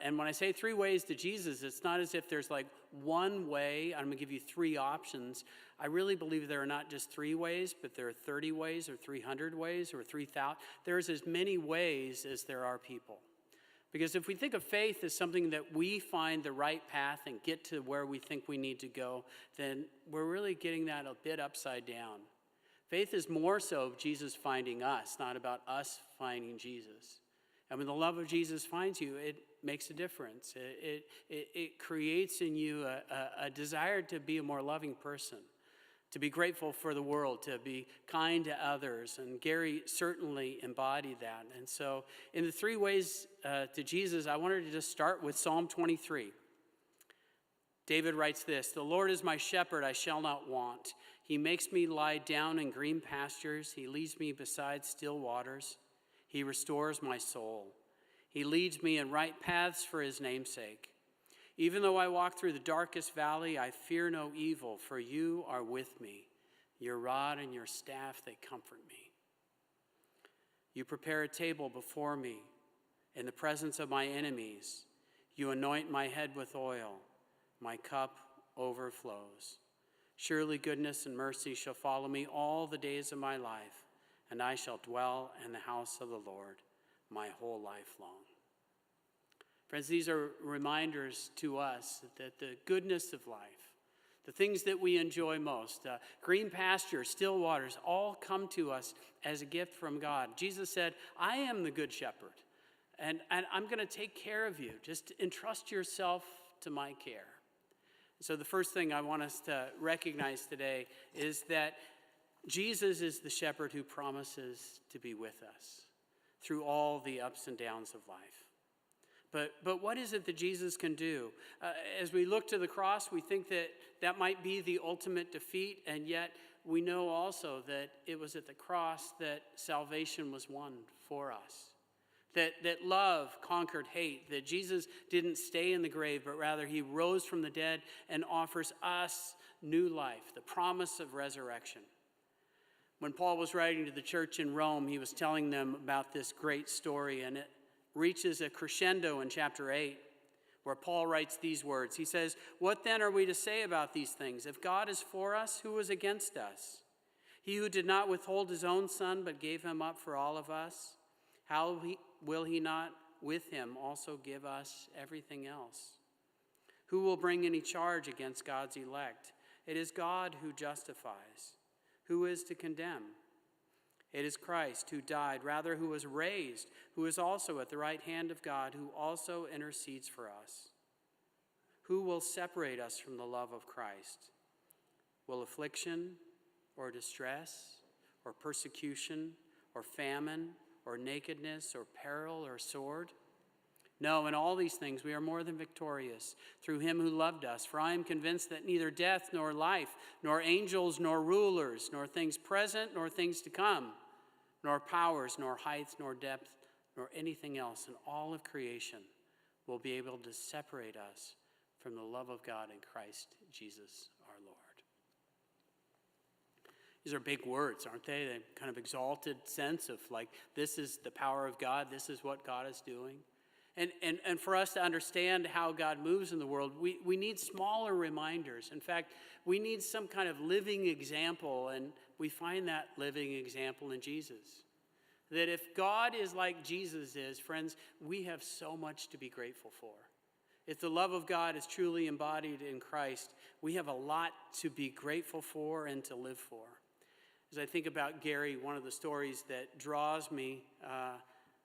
And when I say 3 ways to Jesus, it's not as if there's like one way. I'm going to give you 3 options. I really believe there are not just 3 ways, but there are 30 ways or 300 ways or 3,000. There's as many ways as there are people. Because if we think of faith as something that we find the right path and get to where we think we need to go, then we're really getting that a bit upside down. Faith is more so Jesus finding us, not about us finding Jesus. And when the love of Jesus finds you, it makes a difference. It creates in you a desire to be a more loving person, to be grateful for the world, to be kind to others. And Gary certainly embodied that. And so in the 3 ways to Jesus, I wanted to just start with Psalm 23. David writes this, "The Lord is my shepherd, I shall not want. He makes me lie down in green pastures. He leads me beside still waters. He restores my soul. He leads me in right paths for his name's sake. Even though I walk through the darkest valley, I fear no evil, for you are with me. Your rod and your staff, they comfort me. You prepare a table before me in the presence of my enemies. You anoint my head with oil. My cup overflows. Surely goodness and mercy shall follow me all the days of my life, and I shall dwell in the house of the Lord my whole life long." Friends, these are reminders to us that the goodness of life, the things that we enjoy most, green pastures, still waters, all come to us as a gift from God. Jesus said, "I am the good shepherd, and I'm going to take care of you. Just entrust yourself to my care." So the first thing I want us to recognize today is that Jesus is the shepherd who promises to be with us through all the ups and downs of life. But what is it that Jesus can do? As we look to the cross, we think that that might be the ultimate defeat, and yet we know also that it was at the cross that salvation was won for us. That love conquered hate, that Jesus didn't stay in the grave, but rather he rose from the dead and offers us new life, the promise of resurrection. When Paul was writing to the church in Rome, he was telling them about this great story, and it reaches a crescendo in chapter 8, where Paul writes these words. He says, "What then are we to say about these things? If God is for us, who is against us? He who did not withhold his own son, but gave him up for all of us, how will he not with him also give us everything else? Who will bring any charge against God's elect? It is God who justifies. Who is to condemn? It is Christ who died, rather who was raised, who is also at the right hand of God, who also intercedes for us. Who will separate us from the love of Christ? Will affliction or distress or persecution or famine or nakedness or peril or sword? No, in all these things we are more than victorious through him who loved us. For I am convinced that neither death nor life, nor angels nor rulers, nor things present nor things to come, nor powers, nor height, nor depth, nor anything else in all of creation will be able to separate us from the love of God in Christ Jesus our Lord. These are big words, aren't they? They kind of exalted sense of like, this is the power of God, this is what God is doing. And for us to understand how God moves in the world, we need smaller reminders. In fact, we need some kind of living example, and we find that living example in Jesus. That if God is like Jesus is, friends, we have so much to be grateful for. If the love of God is truly embodied in Christ, we have a lot to be grateful for and to live for. As I think about Gary, one of the stories that draws me,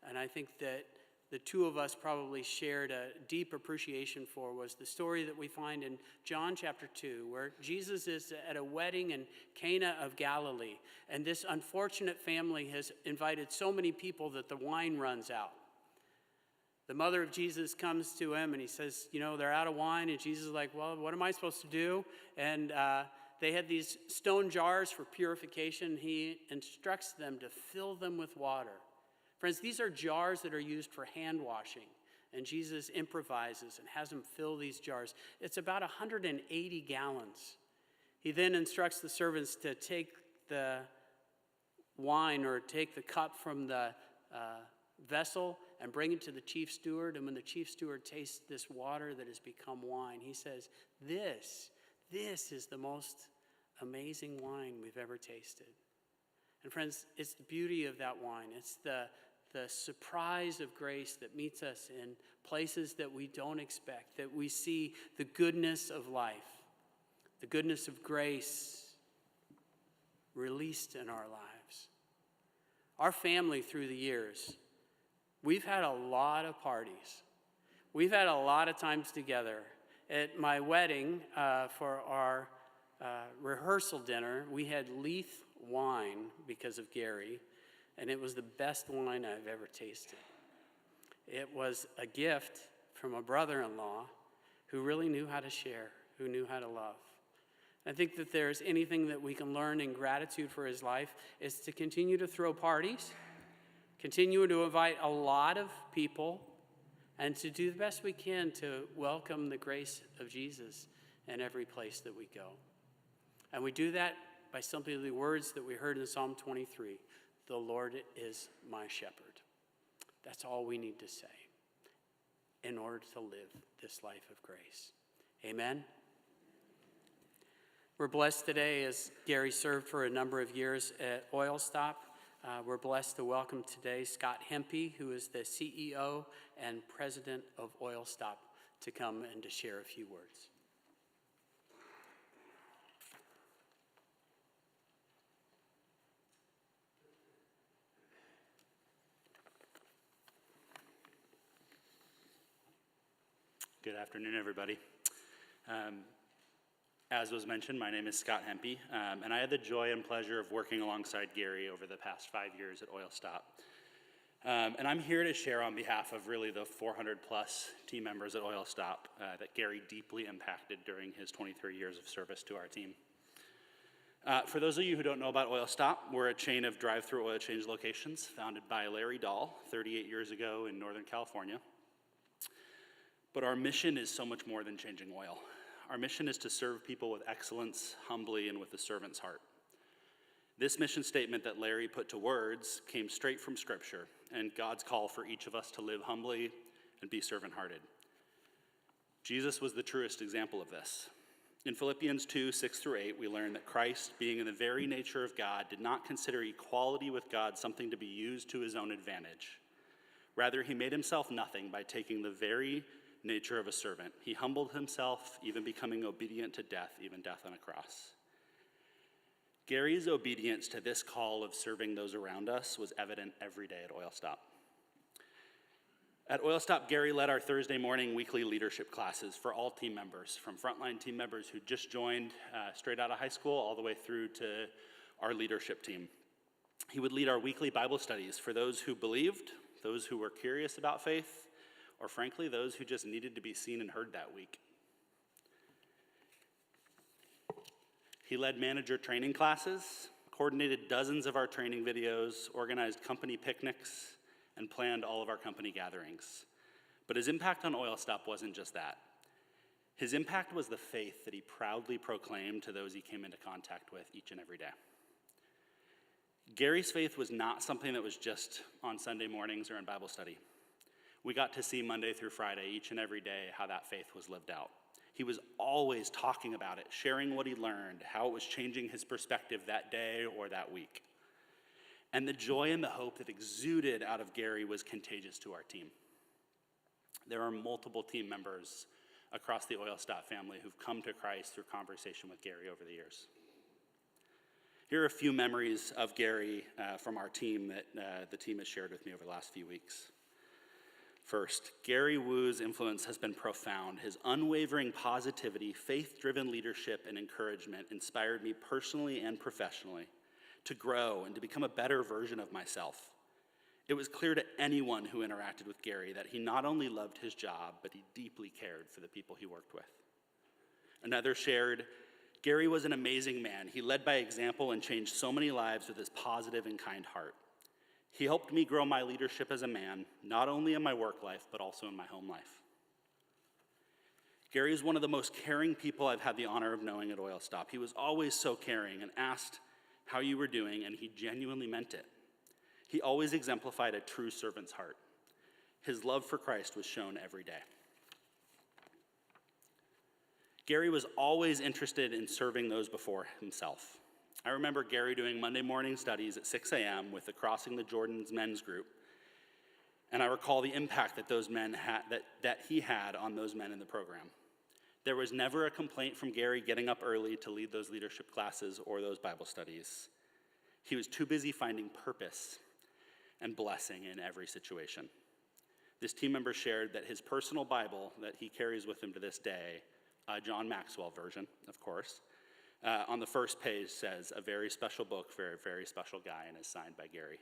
and I think that the two of us probably shared a deep appreciation for, was the story that we find in John chapter 2, where Jesus is at a wedding in Cana of Galilee, and this unfortunate family has invited so many people that the wine runs out. The mother of Jesus comes to him and he says, they're out of wine, and Jesus is like, well, what am I supposed to do? And they had these stone jars for purification. He instructs them to fill them with water. Friends, these are jars that are used for hand washing, and Jesus improvises and has them fill these jars. It's about 180 gallons. He then instructs the servants to take the wine or take the cup from the vessel and bring it to the chief steward. And when the chief steward tastes this water that has become wine, he says, this is the most amazing wine we've ever tasted. And friends, it's the beauty of that wine. It's the surprise of grace that meets us in places that we don't expect, that we see the goodness of life, the goodness of grace released in our lives. Our family through the years, we've had a lot of parties. We've had a lot of times together. At my wedding, for our rehearsal dinner, we had Leith wine because of Gary, and it was the best wine I've ever tasted. It was a gift from a brother-in-law who really knew how to share, who knew how to love. I think that there's anything that we can learn in gratitude for his life is to continue to throw parties, continue to invite a lot of people, and to do the best we can to welcome the grace of Jesus in every place that we go. And we do that by simply the words that we heard in Psalm 23, the Lord is my shepherd. That's all we need to say in order to live this life of grace. Amen? We're blessed today as Gary served for a number of years at Oil Stop. We're blessed to welcome today Scott Hempy, who is the CEO and president of Oil Stop, to come and to share a few words. Good afternoon, everybody. As was mentioned, my name is Scott Hempy, and I had the joy and pleasure of working alongside Gary over the past 5 years at Oil Stop. And I'm here to share on behalf of really the 400 plus team members at Oil Stop that Gary deeply impacted during his 23 years of service to our team. For those of you who don't know about Oil Stop, we're a chain of drive-through oil change locations founded by Larry Dahl 38 years ago in Northern California. But our mission is so much more than changing oil. Our mission is to serve people with excellence, humbly, and with a servant's heart. This mission statement that Larry put to words came straight from Scripture and God's call for each of us to live humbly and be servant-hearted. Jesus was the truest example of this. In Philippians 2, 6-8, we learn that Christ, being in the very nature of God, did not consider equality with God something to be used to his own advantage. Rather, he made himself nothing by taking the very nature of a servant. He humbled himself, even becoming obedient to death, even death on a cross. Gary's obedience to this call of serving those around us was evident every day at Oil Stop. At Oil Stop, Gary led our Thursday morning weekly leadership classes for all team members, from frontline team members who just joined straight out of high school all the way through to our leadership team. He would lead our weekly Bible studies for those who believed, those who were curious about faith, or frankly, those who just needed to be seen and heard that week. He led manager training classes, coordinated dozens of our training videos, organized company picnics, and planned all of our company gatherings. But his impact on Oil Stop wasn't just that. His impact was the faith that he proudly proclaimed to those he came into contact with each and every day. Gary's faith was not something that was just on Sunday mornings or in Bible study. We got to see Monday through Friday, each and every day, how that faith was lived out. He was always talking about it, sharing what he learned, how it was changing his perspective that day or that week. And the joy and the hope that exuded out of Gary was contagious to our team. There are multiple team members across the Oil Stop family who've come to Christ through conversation with Gary over the years. Here are a few memories of Gary from our team that the team has shared with me over the last few weeks. First, Gary Wu's influence has been profound. His unwavering positivity, faith-driven leadership, and encouragement inspired me personally and professionally to grow and to become a better version of myself. It was clear to anyone who interacted with Gary that he not only loved his job, but he deeply cared for the people he worked with. Another shared, Gary was an amazing man. He led by example and changed so many lives with his positive and kind heart. He helped me grow my leadership as a man, not only in my work life, but also in my home life. Gary is one of the most caring people I've had the honor of knowing at Oil Stop. He was always so caring and asked how you were doing, and he genuinely meant it. He always exemplified a true servant's heart. His love for Christ was shown every day. Gary was always interested in serving those before himself. I remember Gary doing Monday morning studies at 6 a.m. with the Crossing the Jordan's men's group, and I recall the impact that those men had, that he had on those men in the program. There was never a complaint from Gary getting up early to lead those leadership classes or those Bible studies. He was too busy finding purpose and blessing in every situation. This team member shared that his personal Bible that he carries with him to this day, a John Maxwell version, of course, on the first page says, "A very special book for a very special guy," and is signed by Gary.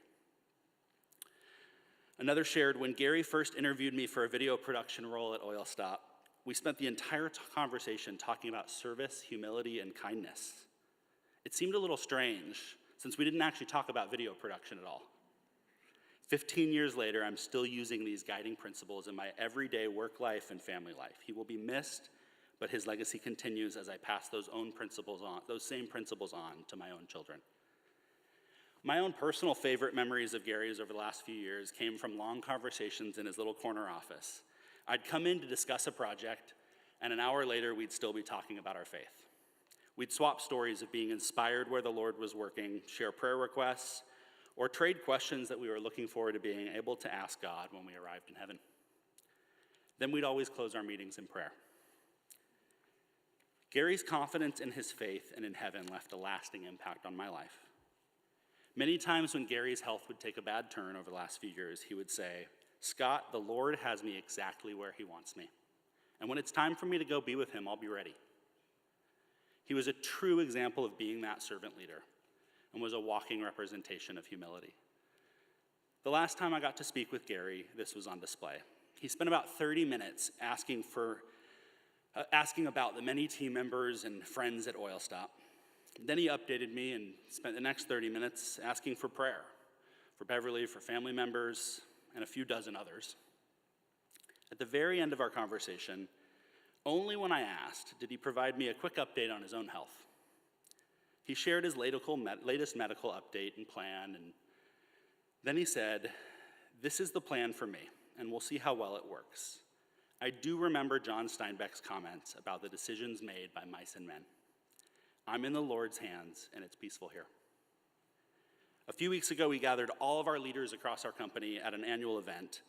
Another shared, when Gary first interviewed me for a video production role at Oil Stop, we spent the entire conversation talking about service, humility, and kindness. It seemed a little strange, since we didn't actually talk about video production at all. 15 years later, I'm still using these guiding principles in my everyday work life and family life. He will be missed, but his legacy continues as I pass those same principles on to my own children. My own personal favorite memories of Gary's over the last few years came from long conversations in his little corner office. I'd come in to discuss a project, and an hour later, we'd still be talking about our faith. We'd swap stories of being inspired where the Lord was working, share prayer requests, or trade questions that we were looking forward to being able to ask God when we arrived in heaven. Then we'd always close our meetings in prayer. Gary's confidence in his faith and in heaven left a lasting impact on my life. Many times when Gary's health would take a bad turn over the last few years, he would say, "Scott, the Lord has me exactly where he wants me. And when it's time for me to go be with him, I'll be ready." He was a true example of being that servant leader and was a walking representation of humility. The last time I got to speak with Gary, this was on display. He spent about 30 minutes asking about the many team members and friends at Oil Stop. Then he updated me and spent the next 30 minutes asking for prayer for Beverly, for family members, and a few dozen others. At the very end of our conversation, only when I asked did he provide me a quick update on his own health. He shared his latest medical update and plan, and then he said, "This is the plan for me, and we'll see how well it works. I do remember John Steinbeck's comments about the decisions made by mice and men. I'm in the Lord's hands, and it's peaceful here." A few weeks ago, we gathered all of our leaders across our company at an annual event,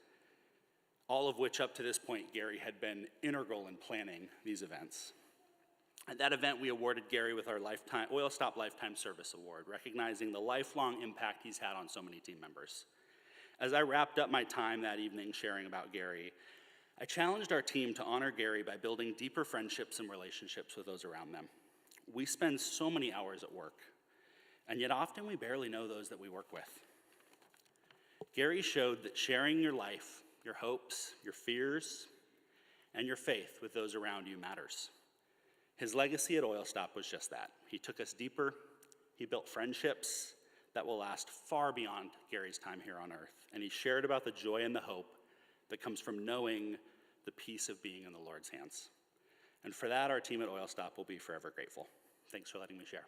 all of which up to this point, Gary had been integral in planning these events. At that event, we awarded Gary with our Oil Stop Lifetime Service Award, recognizing the lifelong impact he's had on so many team members. As I wrapped up my time that evening sharing about Gary, I challenged our team to honor Gary by building deeper friendships and relationships with those around them. We spend so many hours at work, and yet often we barely know those that we work with. Gary showed that sharing your life, your hopes, your fears, and your faith with those around you matters. His legacy at Oil Stop was just that. He took us deeper. He built friendships that will last far beyond Gary's time here on earth. And he shared about the joy and the hope that comes from knowing the peace of being in the Lord's hands. And for that, our team at Oil Stop will be forever grateful. Thanks for letting me share.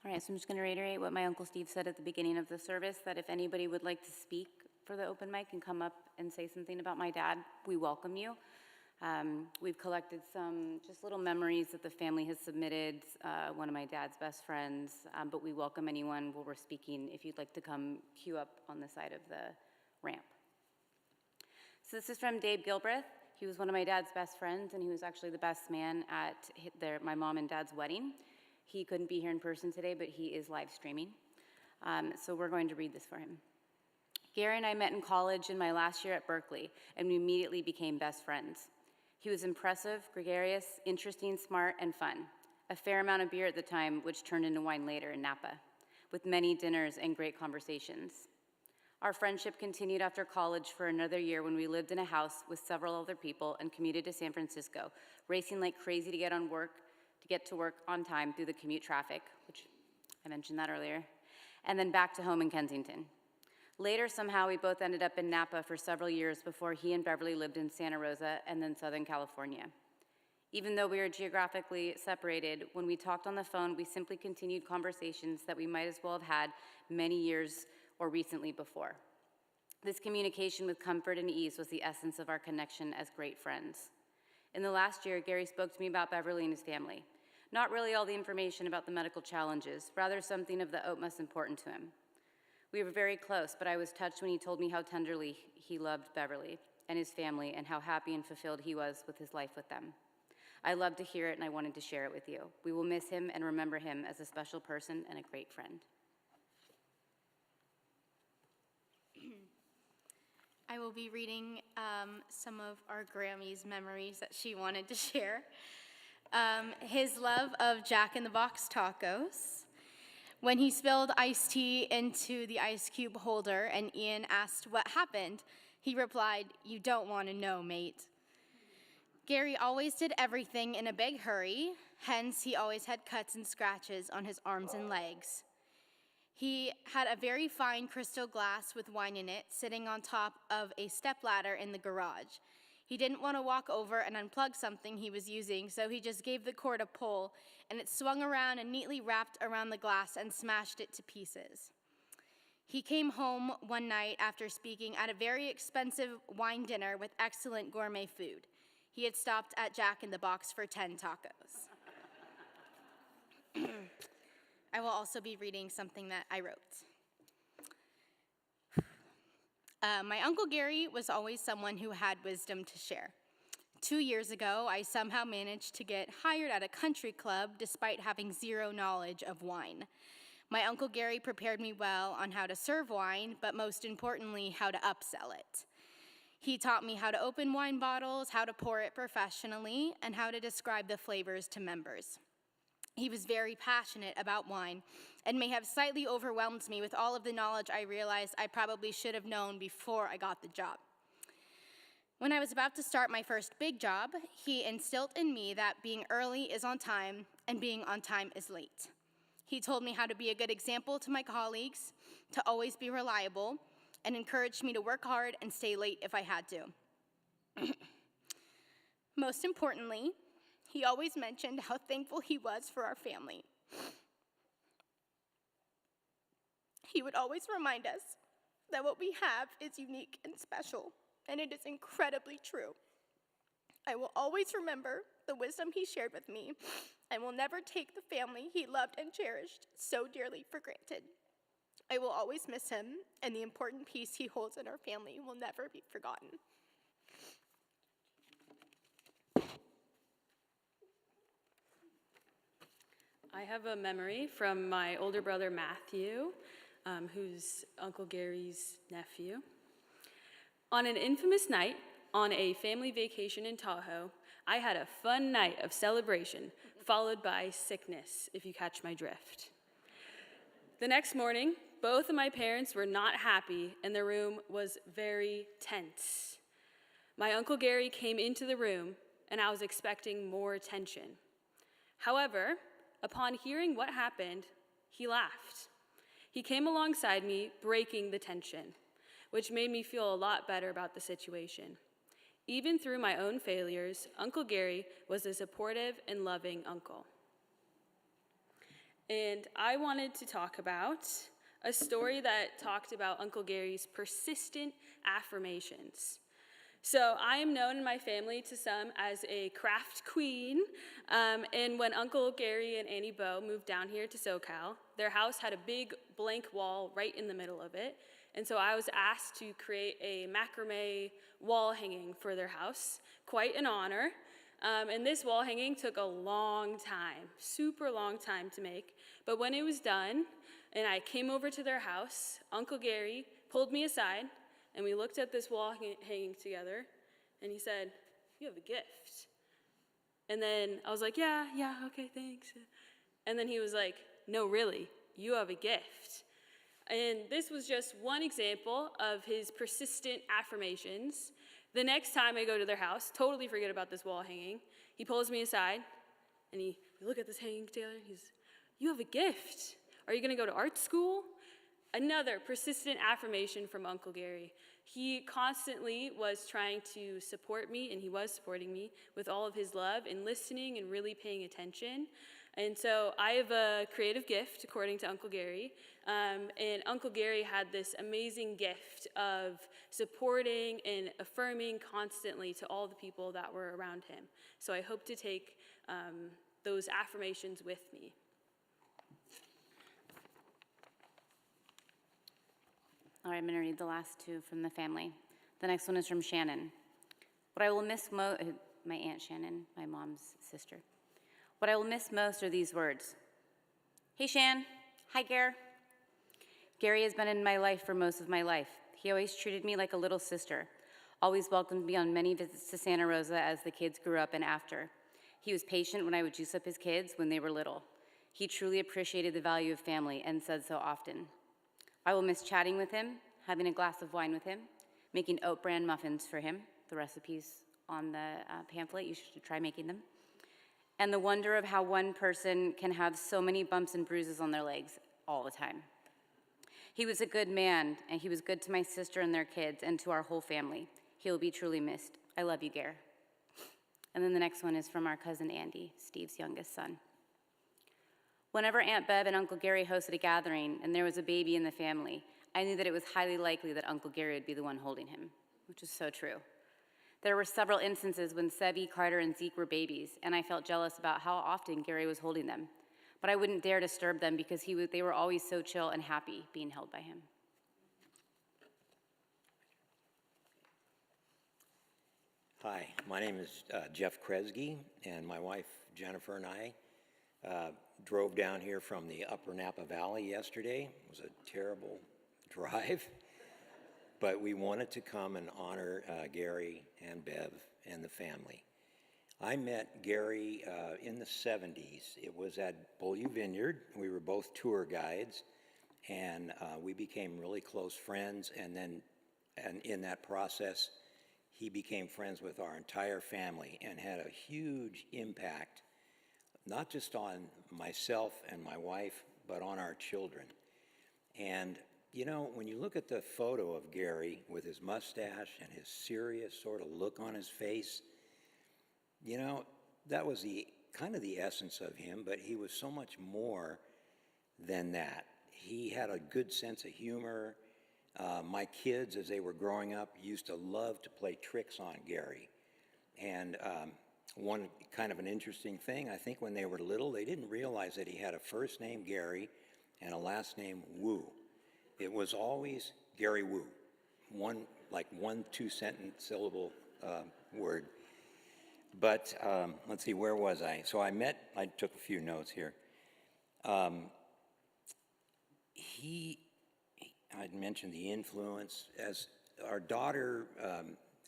All right, so I'm just going to reiterate what my Uncle Steve said at the beginning of the service, that if anybody would like to speak for the open mic and come up and say something about my dad, we welcome you. We've collected some just little memories that the family has submitted, one of my dad's best friends, but we welcome anyone while we're speaking if you'd like to come queue up on the side of the ramp. So this is from Dave Gilbreth. He was one of my dad's best friends, and he was actually the best man at my mom and dad's wedding. He couldn't be here in person today, but he is live streaming. So we're going to read this for him. Gary and I met in college in my last year at Berkeley, and we immediately became best friends. He was impressive, gregarious, interesting, smart, and fun. A fair amount of beer at the time, which turned into wine later in Napa, with many dinners and great conversations. Our friendship continued after college for another year when we lived in a house with several other people and commuted to San Francisco, racing like crazy to get to work on time through the commute traffic, which I mentioned that earlier, and then back to home in Kensington. Later, somehow, we both ended up in Napa for several years before he and Beverly lived in Santa Rosa and then Southern California. Even though we were geographically separated, when we talked on the phone, we simply continued conversations that we might as well have had many years or recently before. This communication with comfort and ease was the essence of our connection as great friends. In the last year, Gary spoke to me about Beverly and his family. Not really all the information about the medical challenges, rather something of the utmost importance to him. We were very close, but I was touched when he told me how tenderly he loved Beverly and his family and how happy and fulfilled he was with his life with them. I loved to hear it, and I wanted to share it with you. We will miss him and remember him as a special person and a great friend. I will be reading some of our Grammy's memories that she wanted to share. His love of Jack in the Box tacos. When he spilled iced tea into the ice cube holder and Ian asked what happened, he replied, "You don't want to know, mate." Gary always did everything in a big hurry, hence he always had cuts and scratches on his arms and legs. He had a very fine crystal glass with wine in it sitting on top of a stepladder in the garage. He didn't want to walk over and unplug something he was using, so he just gave the cord a pull, and it swung around and neatly wrapped around the glass and smashed it to pieces. He came home one night after speaking at a very expensive wine dinner with excellent gourmet food. He had stopped at Jack in the Box for 10 tacos. I will also be reading something that I wrote. My Uncle Gary was always someone who had wisdom to share. 2 years ago, I somehow managed to get hired at a country club despite having zero knowledge of wine. My Uncle Gary prepared me well on how to serve wine, but most importantly, how to upsell it. He taught me how to open wine bottles, how to pour it professionally, and how to describe the flavors to members. He was very passionate about wine and may have slightly overwhelmed me with all of the knowledge I realized I probably should have known before I got the job. When I was about to start my first big job, he instilled in me that being early is on time and being on time is late. He told me how to be a good example to my colleagues, to always be reliable, and encouraged me to work hard and stay late if I had to. Most importantly, he always mentioned how thankful he was for our family. He would always remind us that what we have is unique and special, and it is incredibly true. I will always remember the wisdom he shared with me and will never take the family he loved and cherished so dearly for granted. I will always miss him, and the important piece he holds in our family will never be forgotten. I have a memory from my older brother Matthew, who's Uncle Gary's nephew. On an infamous night, on a family vacation in Tahoe, I had a fun night of celebration, followed by sickness, if you catch my drift. The next morning, both of my parents were not happy, and the room was very tense. My Uncle Gary came into the room, and I was expecting more tension. However, upon hearing what happened, he laughed. He came alongside me, breaking the tension, which made me feel a lot better about the situation. Even through my own failures, Uncle Gary was a supportive and loving uncle. And I wanted to talk about a story that talked about Uncle Gary's persistent affirmations. So I am known in my family to some as a craft queen, and when Uncle Gary and Annie Bo moved down here to SoCal, their house had a big blank wall right in the middle of it, and so I was asked to create a macrame wall hanging for their house, quite an honor, and this wall hanging took a long time, super long time to make, but when it was done, and I came over to their house, Uncle Gary pulled me aside, and we looked at this wall hanging together, and he said, "You have a gift." And then I was like, yeah, okay, thanks. And then he was like, "No, really, you have a gift." And this was just one example of his persistent affirmations. The next time I go to their house, totally forget about this wall hanging, he pulls me aside, and we look at this hanging together, and he's, "You have a gift. Are you gonna go to art school?" Another persistent affirmation from Uncle Gary. He constantly was trying to support me, and he was supporting me with all of his love and listening and really paying attention. And so I have a creative gift, according to Uncle Gary. And Uncle Gary had this amazing gift of supporting and affirming constantly to all the people that were around him. So I hope to take those affirmations with me. All right, I'm going to read the last two from the family. The next one is from Shannon. What I will miss most, my Aunt Shannon, my mom's sister. What I will miss most are these words. Hey, Shan. Hi, Gare. Gary has been in my life for most of my life. He always treated me like a little sister, always welcomed me on many visits to Santa Rosa as the kids grew up and after. He was patient when I would juice up his kids when they were little. He truly appreciated the value of family and said so often. I will miss chatting with him, having a glass of wine with him, making oat bran muffins for him, the recipes on the pamphlet, you should try making them, and the wonder of how one person can have so many bumps and bruises on their legs all the time. He was a good man, and he was good to my sister and their kids and to our whole family. He will be truly missed. I love you, Gare. And then the next one is from our cousin Andy, Steve's youngest son. Whenever Aunt Bev and Uncle Gary hosted a gathering and there was a baby in the family, I knew that it was highly likely that Uncle Gary would be the one holding him, which is so true. There were several instances when Sevi, Carter, and Zeke were babies, and I felt jealous about how often Gary was holding them. But I wouldn't dare disturb them because they were always so chill and happy being held by him. Hi, my name is Jeff Kresge, and my wife Jennifer and I drove down here from the Upper Napa Valley yesterday. It was a terrible drive, but we wanted to come and honor Gary and Bev and the family. I met Gary in the 70s. It was at Beaulieu Vineyard. We were both tour guides, and we became really close friends, and in that process, he became friends with our entire family and had a huge impact, not just on myself and my wife, but on our children. And, you know, when you look at the photo of Gary with his mustache and his serious sort of look on his face, you know, that was kind of the essence of him, but he was so much more than that. He had a good sense of humor. My kids, as they were growing up, used to love to play tricks on Gary. And one kind of an interesting thing, I think when they were little, they didn't realize that he had a first name Gary and a last name Wu. It was always Gary Wu, one 2-sentence syllable word. But let's see, where was I? So I took a few notes here. I'd mentioned the influence. As our daughter,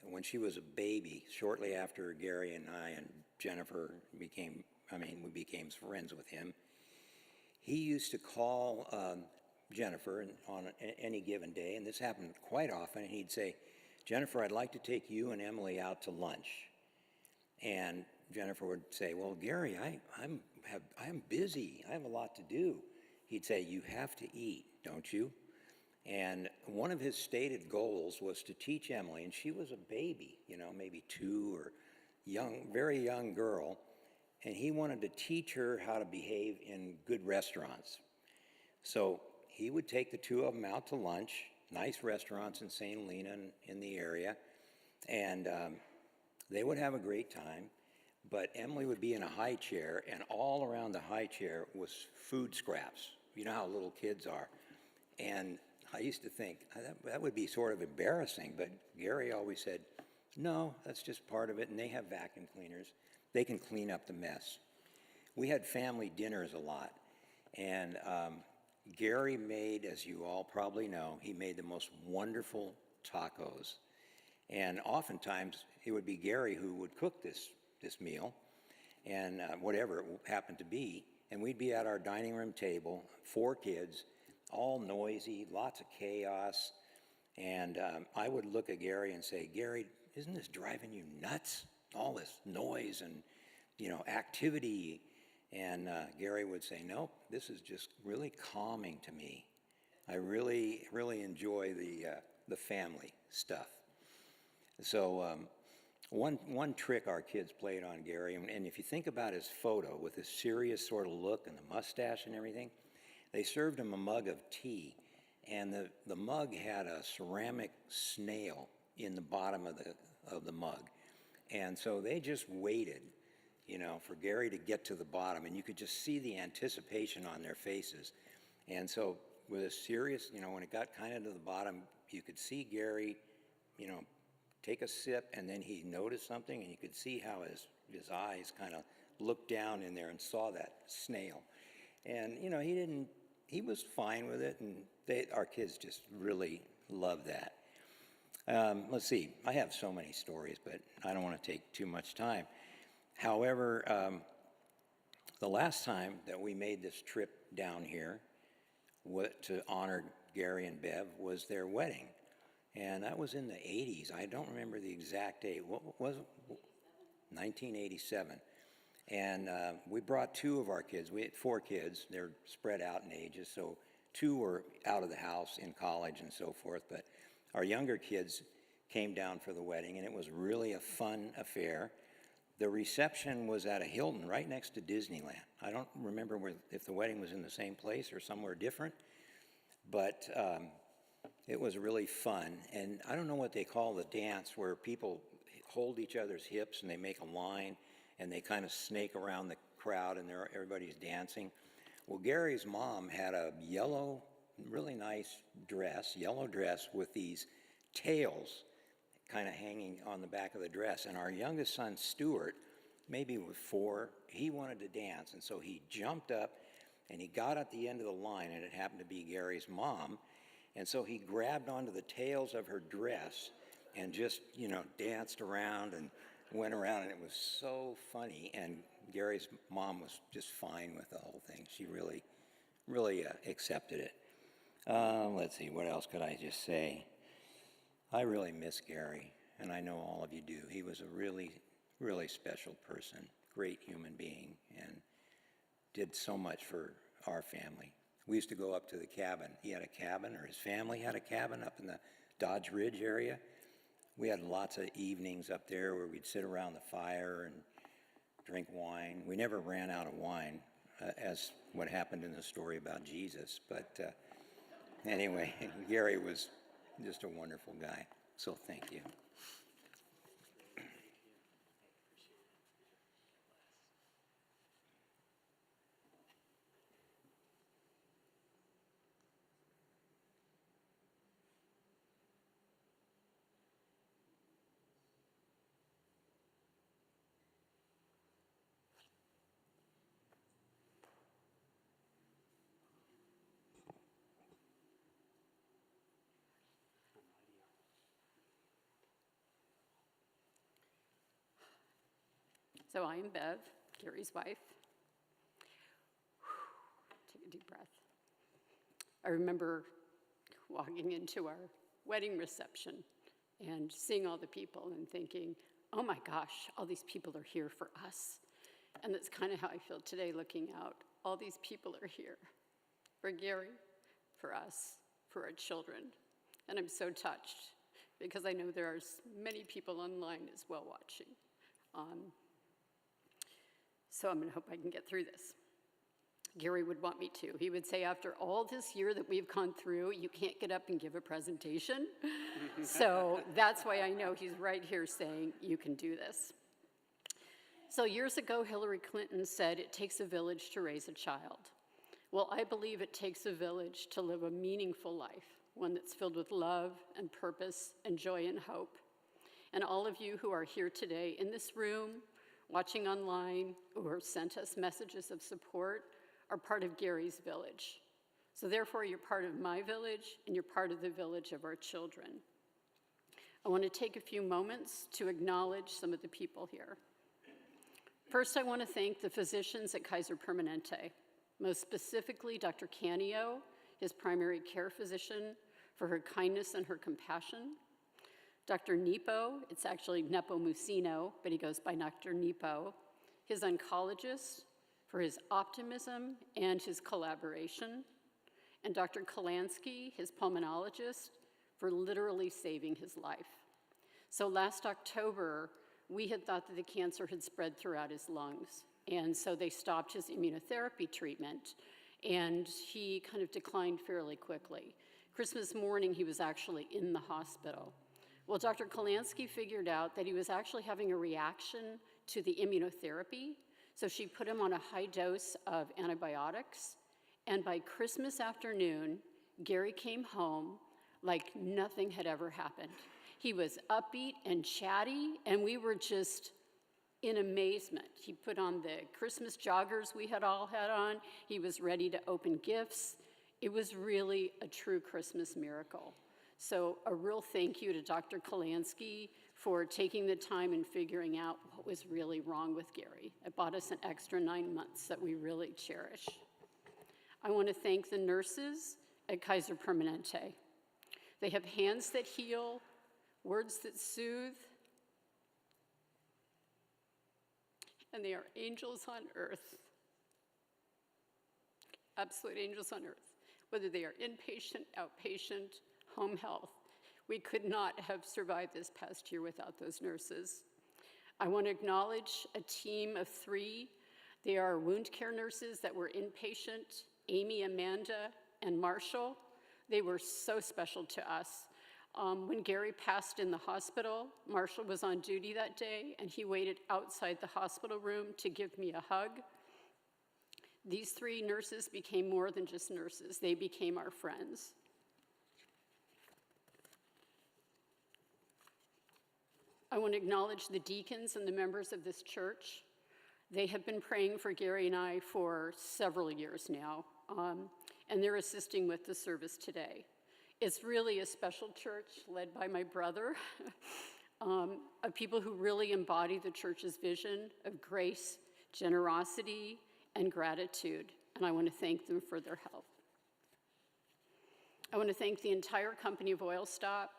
when she was a baby, shortly after Gary and I and Jennifer became, we became friends with him, he used to call Jennifer on any given day, and this happened quite often, and he'd say, Jennifer, I'd like to take you and Emily out to lunch. And Jennifer would say, well, Gary, I'm busy. I have a lot to do. He'd say, you have to eat, don't you? And one of his stated goals was to teach Emily, and she was a baby, maybe 2 or very young girl, and he wanted to teach her how to behave in good restaurants. So he would take the 2 of them out to lunch, nice restaurants in St. Helena in the area, and they would have a great time, but Emily would be in a high chair, and all around the high chair was food scraps. You know how little kids are. And I used to think that would be sort of embarrassing, but Gary always said, no, that's just part of it, and they have vacuum cleaners. They can clean up the mess. We had family dinners a lot, and Gary made, as you all probably know, he made the most wonderful tacos. And oftentimes, it would be Gary who would cook this meal, and whatever it happened to be, and we'd be at our dining room table, 4 kids, all noisy, lots of chaos, and I would look at Gary and say, Gary, isn't this driving you nuts? All this noise and, activity. And Gary would say, nope, this is just really calming to me. I really, really enjoy the family stuff. So one trick our kids played on Gary, and if you think about his photo with his serious sort of look and the mustache and everything, they served him a mug of tea, and the mug had a ceramic snail in the bottom of the mug. And so they just waited, for Gary to get to the bottom, and you could just see the anticipation on their faces. And so with a serious, when it got kind of to the bottom, you could see Gary, take a sip, and then he noticed something, and you could see how his eyes kind of looked down in there and saw that snail. And, he was fine with it, and our kids just really loved that. Let's see, I have so many stories, but I don't want to take too much time. However, the last time that we made this trip down here to honor Gary and Bev was their wedding. And that was in the 80s. I don't remember the exact date. What was it? 1987. And we brought 2 of our kids. We had 4 kids. They're spread out in ages, so 2 were out of the house in college and so forth. But our younger kids came down for the wedding, and it was really a fun affair. The reception was at a Hilton right next to Disneyland. I don't remember if the wedding was in the same place or somewhere different, but it was really fun. And I don't know what they call the dance where people hold each other's hips and they make a line and they kind of snake around the crowd and everybody's dancing. Well, Gary's mom had a yellow, really nice dress, yellow dress with these tails kind of hanging on the back of the dress. And our youngest son, Stuart, maybe was 4, he wanted to dance. And so he jumped up and he got at the end of the line, and it happened to be Gary's mom. And so he grabbed onto the tails of her dress and just, danced around and went around, and it was so funny. And Gary's mom was just fine with the whole thing. She really, really accepted it. Let's see, what else could I just say? I really miss Gary, and I know all of you do. He was a really, really special person, great human being, and did so much for our family. We used to go up to the cabin. He had a cabin, or his family had a cabin up in the Dodge Ridge area. We had lots of evenings up there where we'd sit around the fire and drink wine. We never ran out of wine, as what happened in the story about Jesus. But anyway, Gary was just a wonderful guy. So thank you. So I am Bev, Gary's wife. Take a deep breath. I remember walking into our wedding reception and seeing all the people and thinking, oh my gosh, all these people are here for us. And that's kind of how I feel today looking out. All these people are here for Gary, for us, for our children. And I'm so touched because I know there are many people online as well watching. So I'm gonna hope I can get through this. Gary would want me to. He would say, after all this year that we've gone through, you can't get up and give a presentation. So that's why I know he's right here saying, you can do this. So years ago, Hillary Clinton said, it takes a village to raise a child. Well, I believe it takes a village to live a meaningful life, one that's filled with love and purpose and joy and hope. And all of you who are here today in this room, watching online, or sent us messages of support, are part of Gary's village. So therefore, you're part of my village, and you're part of the village of our children. I want to take a few moments to acknowledge some of the people here. First, I want to thank the physicians at Kaiser Permanente, most specifically Dr. Canio, his primary care physician, for her kindness and her compassion. Dr. Nepo, it's actually Nepomuceno, but he goes by Dr. Nepo, his oncologist, for his optimism and his collaboration, and Dr. Kalansky, his pulmonologist, for literally saving his life. So last October, we had thought that the cancer had spread throughout his lungs, and so they stopped his immunotherapy treatment, and he kind of declined fairly quickly. Christmas morning, he was actually in the hospital. Well, Dr. Kalansky figured out that he was actually having a reaction to the immunotherapy, so she put him on a high dose of antibiotics, and by Christmas afternoon, Gary came home like nothing had ever happened. He was upbeat and chatty, and we were just in amazement. He put on the Christmas joggers we had all had on. He was ready to open gifts. It was really a true Christmas miracle. So a real thank you to Dr. Kalansky for taking the time and figuring out what was really wrong with Gary. It bought us an extra 9 months that we really cherish. I want to thank the nurses at Kaiser Permanente. They have hands that heal, words that soothe, and they are angels on earth. Absolute angels on earth. Whether they are inpatient, outpatient, home health, we could not have survived this past year without those nurses. I want to acknowledge a team of 3. They are wound care nurses that were inpatient, Amy, Amanda, and Marshall. They were so special to us. When Gary passed in the hospital, Marshall was on duty that day, and he waited outside the hospital room to give me a hug. These 3 nurses became more than just nurses. They became our friends. I want to acknowledge the deacons and the members of this church. They have been praying for Gary and I for several years now, and they're assisting with the service today. It's really a special church led by my brother, of people who really embody the church's vision of grace, generosity, and gratitude, and I want to thank them for their help. I want to thank the entire company of Oil Stop.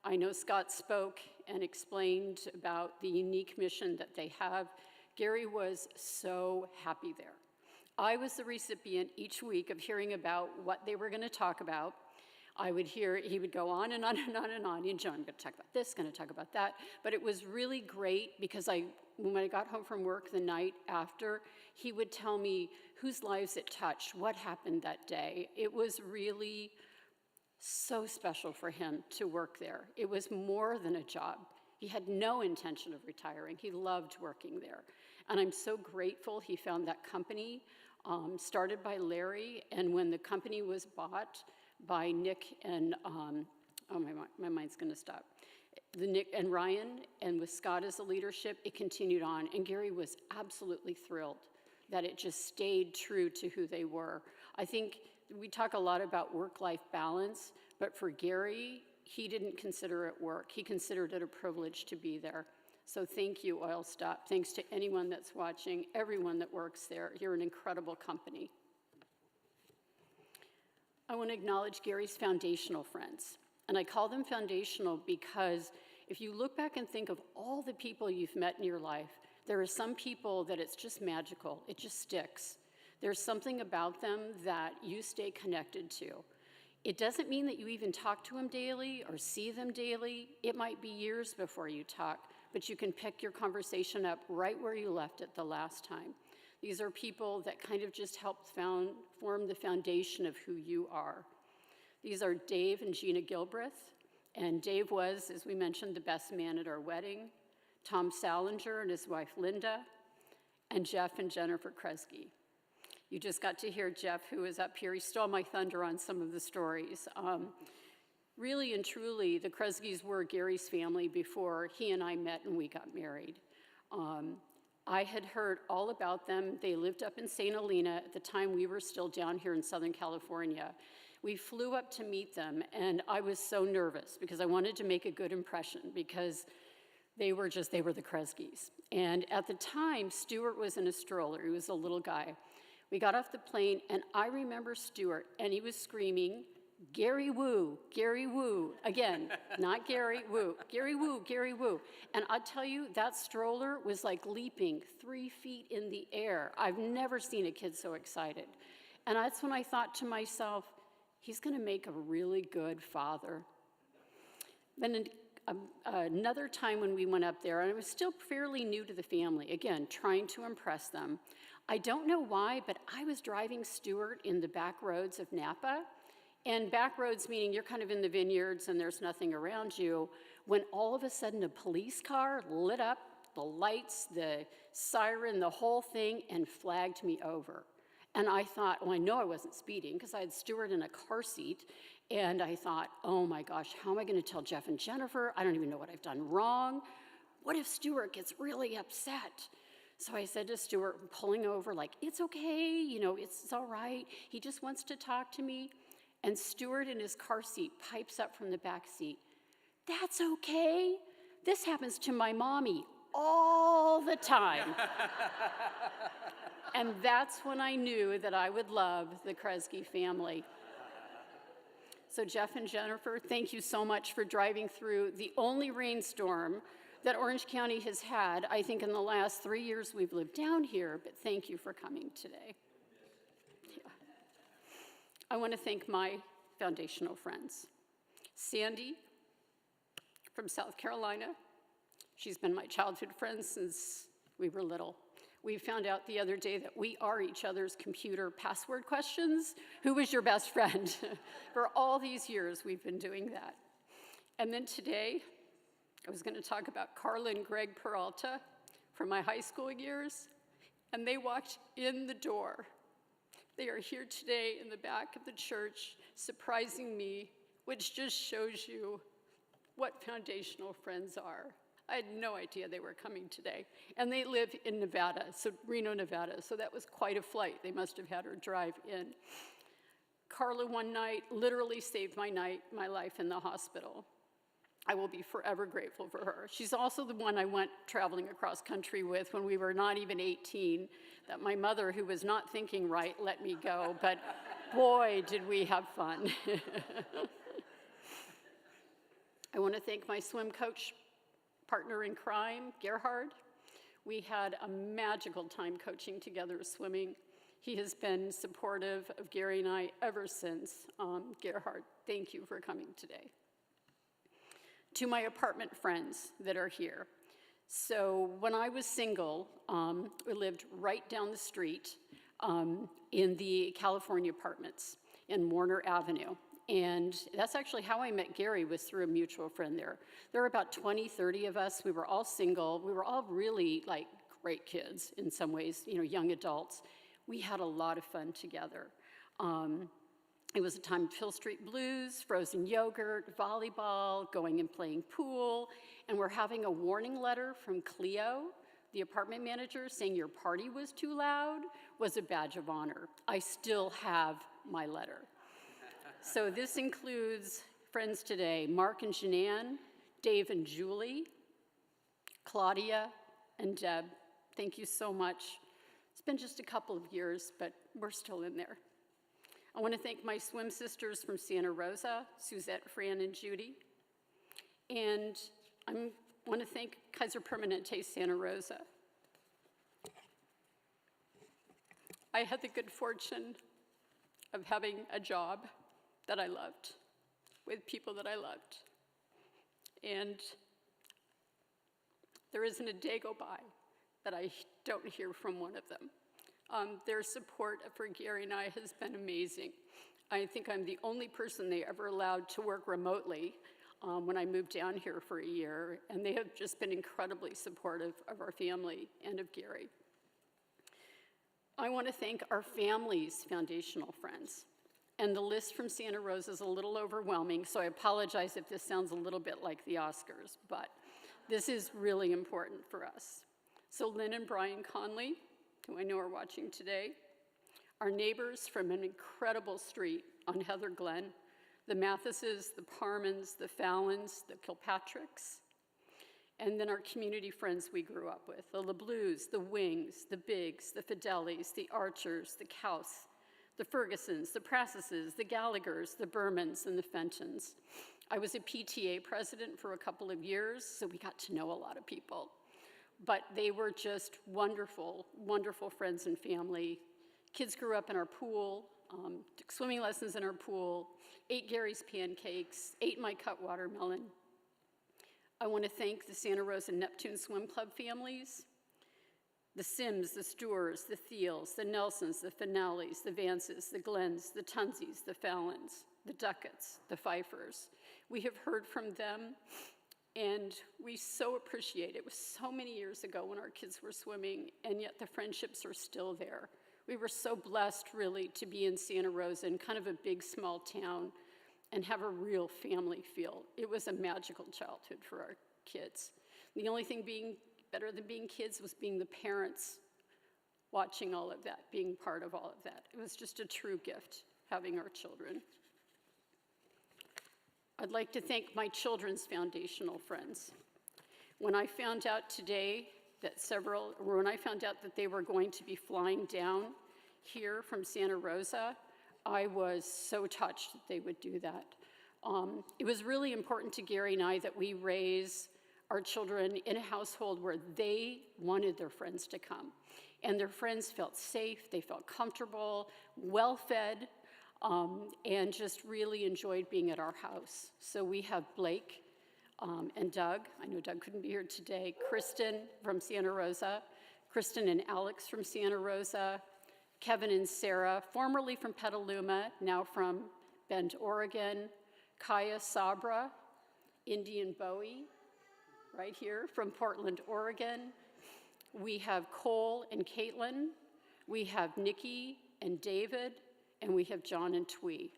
I know Scott spoke and explained about the unique mission that they have. Gary was so happy there. I was the recipient each week of hearing about what they were going to talk about. I would hear, he would go on and on and on and on. And John, I'm going to talk about this, going to talk about that. But it was really great because when I got home from work the night after, he would tell me whose lives it touched, what happened that day. It was really so special for him to work there. It was more than a job. He had no intention of retiring. He loved working there. And I'm so grateful he found that company, started by Larry, and when the company was bought by Nick and, my mind's gonna stop. Nick and Ryan, and with Scott as the leadership, it continued on. And Gary was absolutely thrilled that it just stayed true to who they were. I think we talk a lot about work-life balance, but for Gary, he didn't consider it work. He considered it a privilege to be there. So thank you, Oil Stop. Thanks to anyone that's watching, everyone that works there. You're an incredible company. I want to acknowledge Gary's foundational friends. And I call them foundational because if you look back and think of all the people you've met in your life, there are some people that it's just magical. It just sticks. There's something about them that you stay connected to. It doesn't mean that you even talk to them daily or see them daily. It might be years before you talk, but you can pick your conversation up right where you left it the last time. These are people that kind of just help form the foundation of who you are. These are Dave and Gina Gilbreth, and Dave was, as we mentioned, the best man at our wedding, Tom Salinger and his wife Linda, and Jeff and Jennifer Kresge. You just got to hear Jeff, who is up here. He stole my thunder on some of the stories. Really and truly, the Kresges were Gary's family before he and I met and we got married. I had heard all about them. They lived up in St. Helena. At the time, we were still down here in Southern California. We flew up to meet them, and I was so nervous because I wanted to make a good impression because they were the Kresges. And at the time, Stuart was in a stroller. He was a little guy. We got off the plane, and I remember Stuart, and he was screaming, "Gary Woo, Gary Woo." Again, not Gary Woo, Gary Woo, Gary Woo. And I'll tell you, that stroller was like leaping 3 feet in the air. I've never seen a kid so excited. And that's when I thought to myself, he's gonna make a really good father. Then another time when we went up there, and I was still fairly new to the family, again, trying to impress them. I don't know why, but I was driving Stuart in the back roads of Napa. And back roads meaning you're kind of in the vineyards and there's nothing around you, when all of a sudden a police car lit up, the lights, the siren, the whole thing, and flagged me over. And I thought, well, I know I wasn't speeding because I had Stuart in a car seat. And I thought, oh my gosh, how am I going to tell Jeff and Jennifer? I don't even know what I've done wrong. What if Stuart gets really upset? So I said to Stuart, pulling over, like, it's okay, it's all right. He just wants to talk to me. And Stuart in his car seat pipes up from the back seat, "That's okay. This happens to my mommy all the time." And that's when I knew that I would love the Kresge family. So Jeff and Jennifer, thank you so much for driving through the only rainstorm that Orange County has had, I think, in the last 3 years we've lived down here, but thank you for coming today. Yeah. I want to thank my foundational friends. Sandy from South Carolina. She's been my childhood friend since we were little. We found out the other day that we are each other's computer password questions. Who was your best friend? For all these years, we've been doing that. And then today, I was going to talk about Carla and Greg Peralta from my high school years, and they walked in the door. They are here today in the back of the church, surprising me, which just shows you what foundational friends are. I had no idea they were coming today. And they live in Nevada, so Reno, Nevada, so that was quite a flight. They must have had her drive in. Carla one night literally saved my life in the hospital. I will be forever grateful for her. She's also the one I went traveling across country with when we were not even 18, that my mother, who was not thinking right, let me go, but boy, did we have fun. I want to thank my swim coach partner in crime, Gerhard. We had a magical time coaching together swimming. He has been supportive of Gary and I ever since. Gerhard, thank you for coming today. To my apartment friends that are here. So when I was single, we lived right down the street in the California apartments in Warner Avenue. And that's actually how I met Gary, was through a mutual friend there. There were about 20, 30 of us. We were all single. We were all really like great kids in some ways, young adults. We had a lot of fun together. It was a time of Hill Street Blues, frozen yogurt, volleyball, going and playing pool, and we're having a warning letter from Cleo, the apartment manager, saying your party was too loud, was a badge of honor. I still have my letter. So this includes friends today, Mark and Jeananne, Dave and Julie, Claudia and Deb, thank you so much. It's been just a couple of years, but we're still in there. I want to thank my swim sisters from Santa Rosa, Suzette, Fran, and Judy. And I want to thank Kaiser Permanente Santa Rosa. I had the good fortune of having a job that I loved, with people that I loved. And there isn't a day go by that I don't hear from one of them. Their support for Gary and I has been amazing. I think I'm the only person they ever allowed to work remotely when I moved down here for a year, and they have just been incredibly supportive of our family and of Gary. I want to thank our family's foundational friends. And the list from Santa Rosa is a little overwhelming, so I apologize if this sounds a little bit like the Oscars, but this is really important for us. So Lynn and Brian Conley, who I know are watching today, our neighbors from an incredible street on Heather Glen, the Mathises, the Parmans, the Fallons, the Kilpatricks, and then our community friends we grew up with, the LeBlues, the Wings, the Biggs, the Fidelis, the Archers, the Kaus, the Fergusons, the Prasses, the Gallaghers, the Bermans, and the Fentons. I was a PTA president for a couple of years, so we got to know a lot of people. But they were just wonderful, wonderful friends and family. Kids grew up in our pool, took swimming lessons in our pool, ate Gary's pancakes, ate my cut watermelon. I want to thank the Santa Rosa Neptune Swim Club families, the Sims, the Stewarts, the Thiels, the Nelsons, the Finales, the Vances, the Glens, the Tunsies, the Fallons, the Ducketts, the Pfeiffers. We have heard from them, and we so appreciate it. It was so many years ago when our kids were swimming, and yet the friendships are still there. We were so blessed, really, to be in Santa Rosa in kind of a big, small town and have a real family feel. It was a magical childhood for our kids. The only thing being better than being kids was being the parents, watching all of that, being part of all of that. It was just a true gift, having our children. I'd like to thank my children's foundational friends. When I found out today that when I found out that they were going to be flying down here from Santa Rosa, I was so touched that they would do that. It was really important to Gary and I that we raise our children in a household where they wanted their friends to come. And their friends felt safe, they felt comfortable, well-fed, and just really enjoyed being at our house. So we have Blake and Doug. I know Doug couldn't be here today. Kristen from Santa Rosa. Kristen and Alex from Santa Rosa. Kevin and Sarah, formerly from Petaluma, now from Bend, Oregon. Kaya Sabra, Indian Bowie, right here from Portland, Oregon. We have Cole and Caitlin. We have Nikki and David, and we have John and Twee.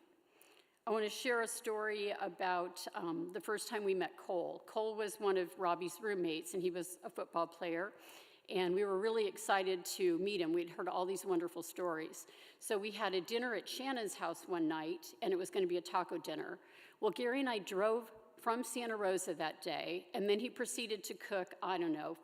I want to share a story about the first time we met Cole. Cole was one of Robbie's roommates, and he was a football player. And we were really excited to meet him. We'd heard all these wonderful stories. So we had a dinner at Shannon's house one night, and it was going to be a taco dinner. Well, Gary and I drove from Santa Rosa that day, and then he proceeded to cook,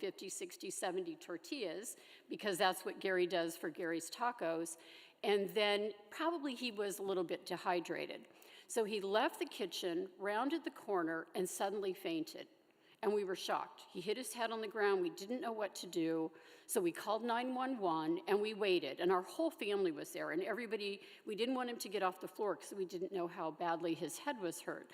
50, 60, 70 tortillas, because that's what Gary does for Gary's Tacos. And then probably he was a little bit dehydrated. So he left the kitchen, rounded the corner, and suddenly fainted. And we were shocked. He hit his head on the ground. We didn't know what to do. So we called 911 and we waited. And our whole family was there. And everybody, we didn't want him to get off the floor because we didn't know how badly his head was hurt.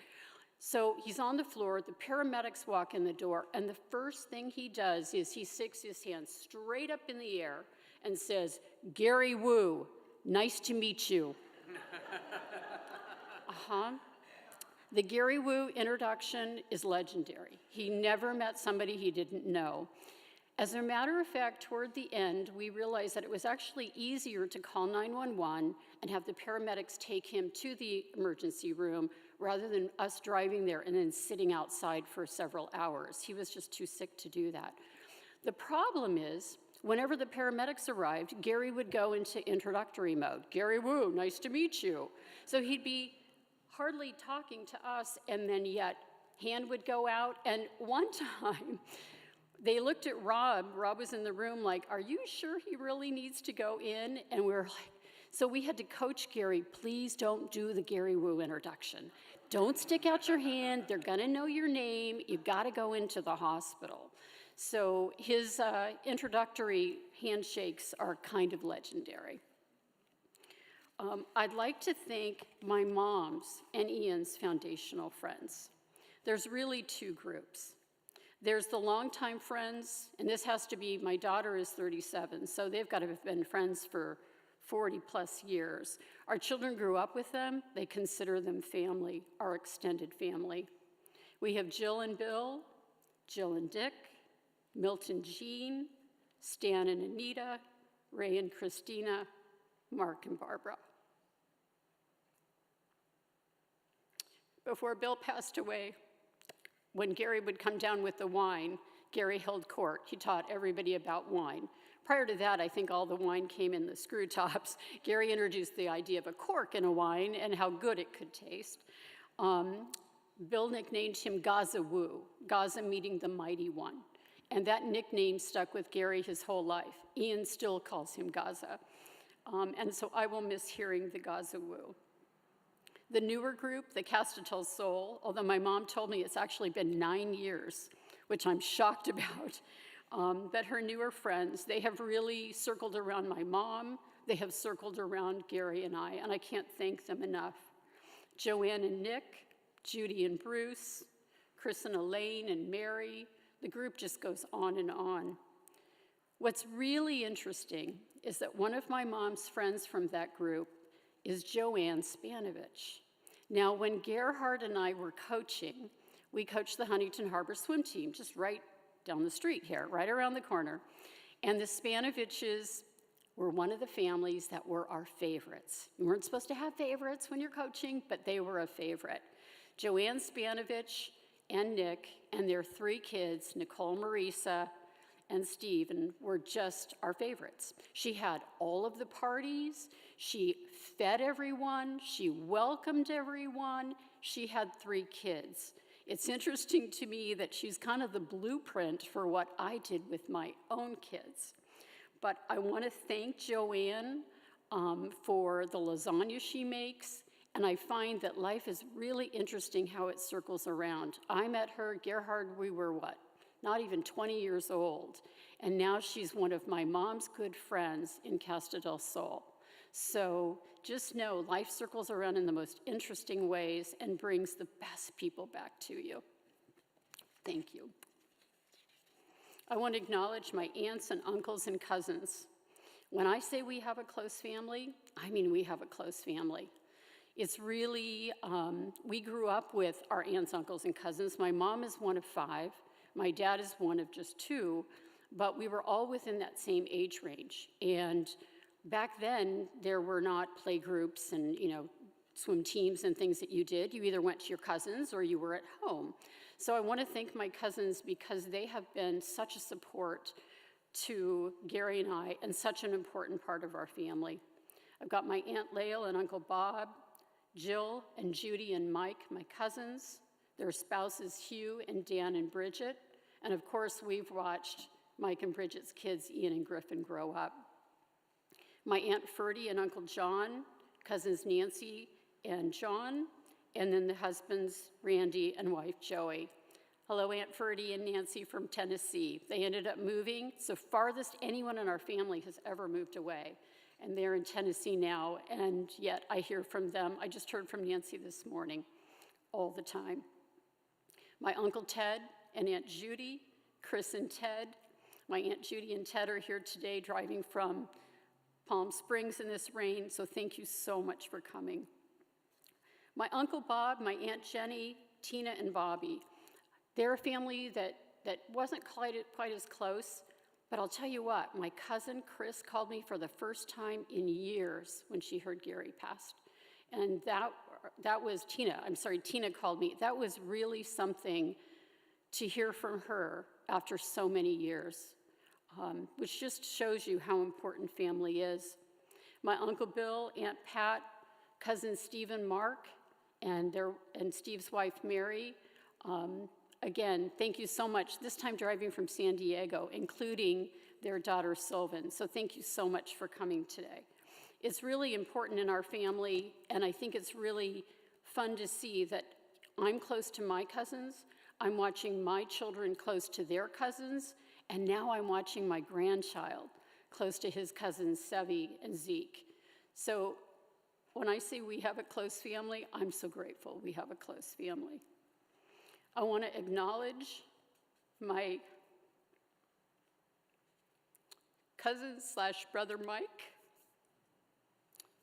So he's on the floor. The paramedics walk in the door. And the first thing he does is he sticks his hand straight up in the air and says, "Gary Wu, nice to meet you." The Gary Wu introduction is legendary. He never met somebody he didn't know. As a matter of fact, toward the end, we realized that it was actually easier to call 911 and have the paramedics take him to the emergency room rather than us driving there and then sitting outside for several hours. He was just too sick to do that. The problem is, whenever the paramedics arrived, Gary would go into introductory mode. "Gary Wu, nice to meet you." So he'd be hardly talking to us, and then yet hand would go out. And one time, They looked at Rob. Rob was in the room like, are you sure he really needs to go in? And we were like, so we had to coach Gary, please don't do the Gary Wu introduction. Don't stick out your hand. They're going to know your name. You've got to go into the hospital. So his introductory handshakes are kind of legendary. I'd like to thank my mom's and Ian's foundational friends. There's really two groups. There's the longtime friends, and this has to be, my daughter is 37, so they've got to have been friends for 40 plus years. Our children grew up with them. They consider them family, our extended family. We have Jill and Bill, Jill and Dick, Milton Jean, Stan and Anita, Ray and Christina, Mark and Barbara. Before Bill passed away, when Gary would come down with the wine, Gary held court. He taught everybody about wine. Prior to that, I think all the wine came in the screw tops. Gary introduced the idea of a cork in a wine and how good it could taste. Bill nicknamed him Gaza Wu, Gaza meaning the mighty one. And that nickname stuck with Gary his whole life. Ian still calls him Gaza. And so I will miss hearing the Gaza Wu. The newer group, the Castleton Soul, although my mom told me it's actually been 9 years, which I'm shocked about, but her newer friends, they have really circled around my mom, they have circled around Gary and I can't thank them enough. Joanne and Nick, Judy and Bruce, Chris and Elaine and Mary, the group just goes on and on. What's really interesting is that one of my mom's friends from that group is Joanne Spanovich. Now, when Gerhard and I were coaching, we coached the Huntington Harbor swim team, just right down the street here, right around the corner. And the Spanoviches were one of the families that were our favorites. You weren't supposed to have favorites when you're coaching, but they were a favorite. Joanne Spanovich and Nick and their 3 kids, Nicole, Marisa, and Stephen, were just our favorites. She had all of the parties, she fed everyone, she welcomed everyone, she had 3 kids. It's interesting to me that she's kind of the blueprint for what I did with my own kids. But I want to thank Joanne for the lasagna she makes, and I find that life is really interesting how it circles around. I met her, Gerhard, we were what? Not even 20 years old. And now she's one of my mom's good friends in Casa del Sol. So just know life circles around in the most interesting ways and brings the best people back to you. Thank you. I want to acknowledge my aunts and uncles and cousins. When I say we have a close family, I mean we have a close family. It's really, we grew up with our aunts, uncles, and cousins. My mom is one of 5. My dad is one of just 2, but we were all within that same age range. And back then, there were not play groups and, swim teams and things that you did. You either went to your cousins or you were at home. So I want to thank my cousins because they have been such a support to Gary and I and such an important part of our family. I've got my Aunt Lael and Uncle Bob, Jill and Judy and Mike, my cousins, their spouses Hugh and Dan and Bridget, and of course we've watched Mike and Bridget's kids, Ian and Griffin, grow up. My Aunt Ferdy and Uncle John, cousins Nancy and John, and then the husbands, Randy and wife Joey. Hello, Aunt Ferdy and Nancy from Tennessee. They ended up moving. It's the farthest anyone in our family has ever moved away. And they're in Tennessee now, and yet I hear from them. I just heard from Nancy this morning, all the time. My Uncle Ted and Aunt Judy, Chris and Ted. My Aunt Judy and Ted are here today driving from Palm Springs in this rain, so thank you so much for coming. My Uncle Bob, my Aunt Jenny, Tina, and Bobby. They're a family that wasn't quite as close, but I'll tell you what, my cousin Chris called me for the first time in years when she heard Gary passed. And that was Tina called me. That was really something to hear from her after so many years, which just shows you how important family is. My Uncle Bill, Aunt Pat, cousin Steve and Mark, and Steve's wife Mary. again, thank you so much, this time driving from San Diego, including their daughter Sylvan. So thank you so much for coming today. It's really important in our family, and I think it's really fun to see that I'm close to my cousins, I'm watching my children close to their cousins, and now I'm watching my grandchild close to his cousins Sevi and Zeke. So when I say we have a close family, I'm so grateful we have a close family. I want to acknowledge my cousin / brother Mike.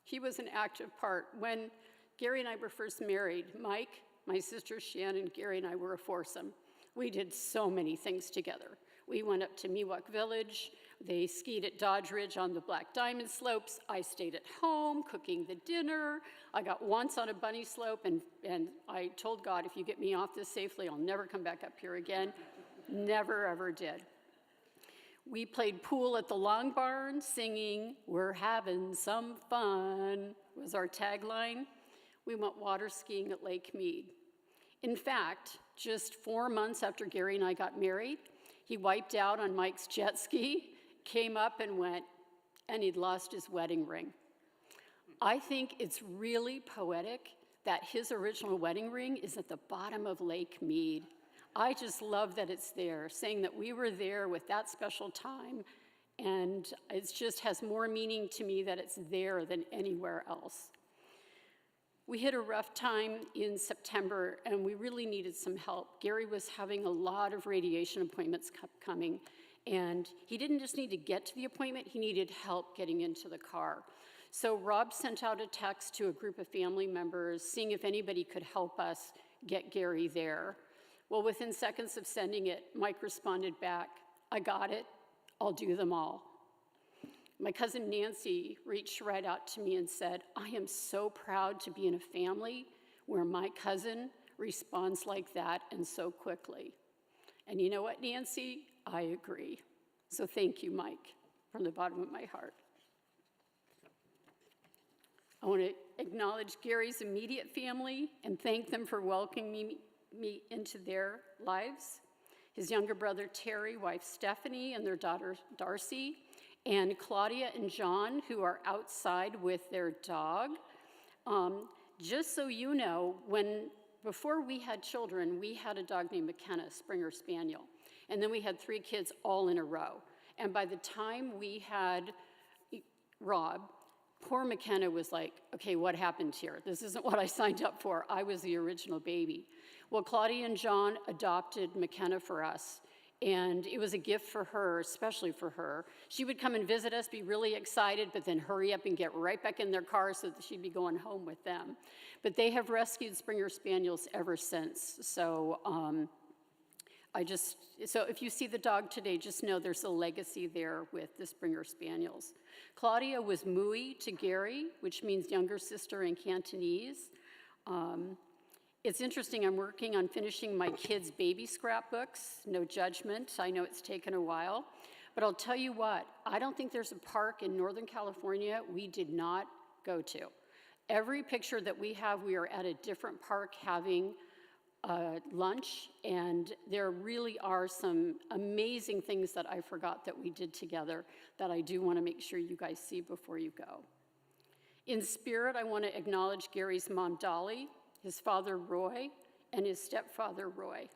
He was an active part. When Gary and I were first married, Mike, my sister Shannon, Gary and I were a foursome. We did so many things together. We went up to Miwok Village. They skied at Dodge Ridge on the Black Diamond slopes. I stayed at home cooking the dinner. I got once on a bunny slope, and I told God, if you get me off this safely, I'll never come back up here again. Never, ever did. We played pool at the Long Barn, singing, "We're having some fun," was our tagline. We went water skiing at Lake Mead. In fact, just 4 months after Gary and I got married, he wiped out on Mike's jet ski, came up and went, and he'd lost his wedding ring. I think it's really poetic that his original wedding ring is at the bottom of Lake Mead. I just love that it's there, saying that we were there with that special time, and it just has more meaning to me that it's there than anywhere else. We hit a rough time in September, and we really needed some help. Gary was having a lot of radiation appointments coming, and he didn't just need to get to the appointment, he needed help getting into the car. So Rob sent out a text to a group of family members, seeing if anybody could help us get Gary there. Well, within seconds of sending it, Mike responded back, "I got it, I'll do them all." My cousin Nancy reached right out to me and said, "I am so proud to be in a family where my cousin responds like that and so quickly." And you know what, Nancy? I agree. So thank you, Mike, from the bottom of my heart. I want to acknowledge Gary's immediate family and thank them for welcoming me into their lives. His younger brother, Terry, wife Stephanie, and their daughter, Darcy, and Claudia and John, who are outside with their dog. Just so you know, before we had children, we had a dog named McKenna, Springer Spaniel. And then we had 3 kids all in a row. And by the time we had Rob, poor McKenna was like, okay, what happened here? This isn't what I signed up for. I was the original baby. Well, Claudia and John adopted McKenna for us. And it was a gift for her, especially for her. She would come and visit us, be really excited, but then hurry up and get right back in their car so that she'd be going home with them. But they have rescued Springer Spaniels ever since. So so if you see the dog today, just know there's a legacy there with the Springer Spaniels. Claudia was Mui to Gary, which means younger sister in Cantonese. It's interesting, I'm working on finishing my kids' baby scrapbooks. No judgment, I know it's taken a while. But I'll tell you what, I don't think there's a park in Northern California we did not go to. Every picture that we have, we are at a different park having lunch, and there really are some amazing things that I forgot that we did together that I do want to make sure you guys see before you go. In spirit, I want to acknowledge Gary's mom, Dolly, his father, Roy, and his stepfather, Roy.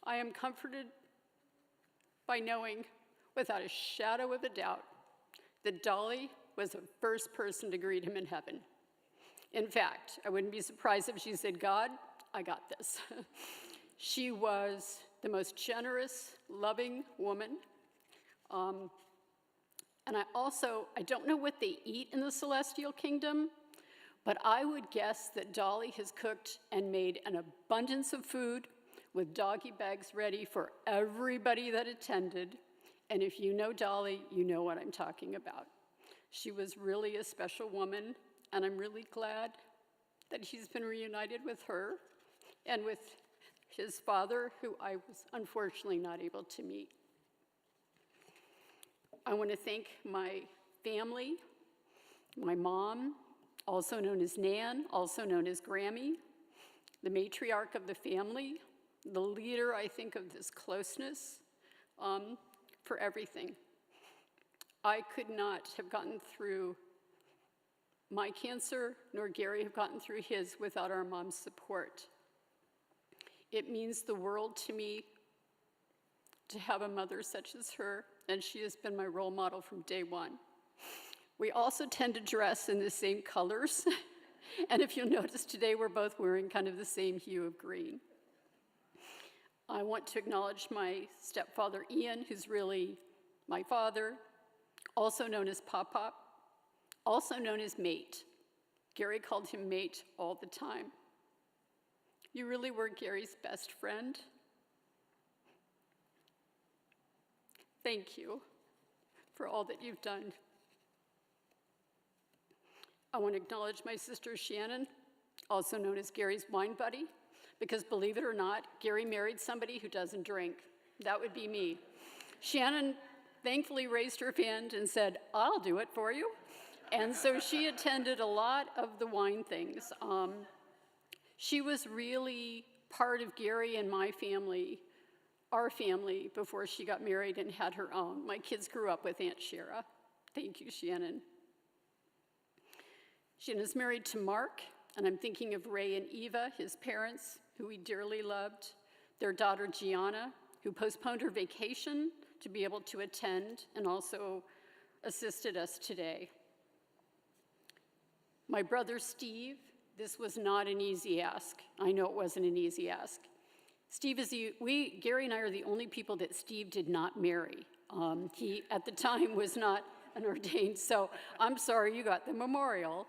I am comforted by knowing, without a shadow of a doubt, that Dolly was the first person to greet him in heaven. In fact, I wouldn't be surprised if she said, "God, I got this." She was the most generous, loving woman. And I don't know what they eat in the celestial kingdom, but I would guess that Dolly has cooked and made an abundance of food with doggy bags ready for everybody that attended. And if you know Dolly, you know what I'm talking about. She was really a special woman, and I'm really glad that he's been reunited with her and with his father, who I was unfortunately not able to meet. I want to thank my family, my mom, also known as Nan, also known as Grammy, the matriarch of the family, the leader, I think, of this closeness, for everything. I could not have gotten through my cancer, nor Gary have gotten through his without our mom's support. It means the world to me to have a mother such as her, and she has been my role model from day one. We also tend to dress in the same colors, and if you'll notice today, we're both wearing kind of the same hue of green. I want to acknowledge my stepfather, Ian, who's really my father, also known as Pop-Pop, also known as Mate. Gary called him Mate all the time. You really were Gary's best friend. Thank you for all that you've done. I want to acknowledge my sister Shannon, also known as Gary's wine buddy, because believe it or not, Gary married somebody who doesn't drink. That would be me. Shannon thankfully raised her hand and said, I'll do it for you. And so she attended a lot of the wine things. She was really part of Gary and my family, our family, before she got married and had her own. My kids grew up with Aunt Shara. Thank you, Shannon. Shannon's married to Mark, and I'm thinking of Ray and Eva, his parents, who we dearly loved, their daughter Gianna, who postponed her vacation to be able to attend and also assisted us today. My brother Steve, this was not an easy ask. I know it wasn't an easy ask. Steve is Gary and I are the only people that Steve did not marry. He, at the time, was not an ordained, so I'm sorry you got the memorial.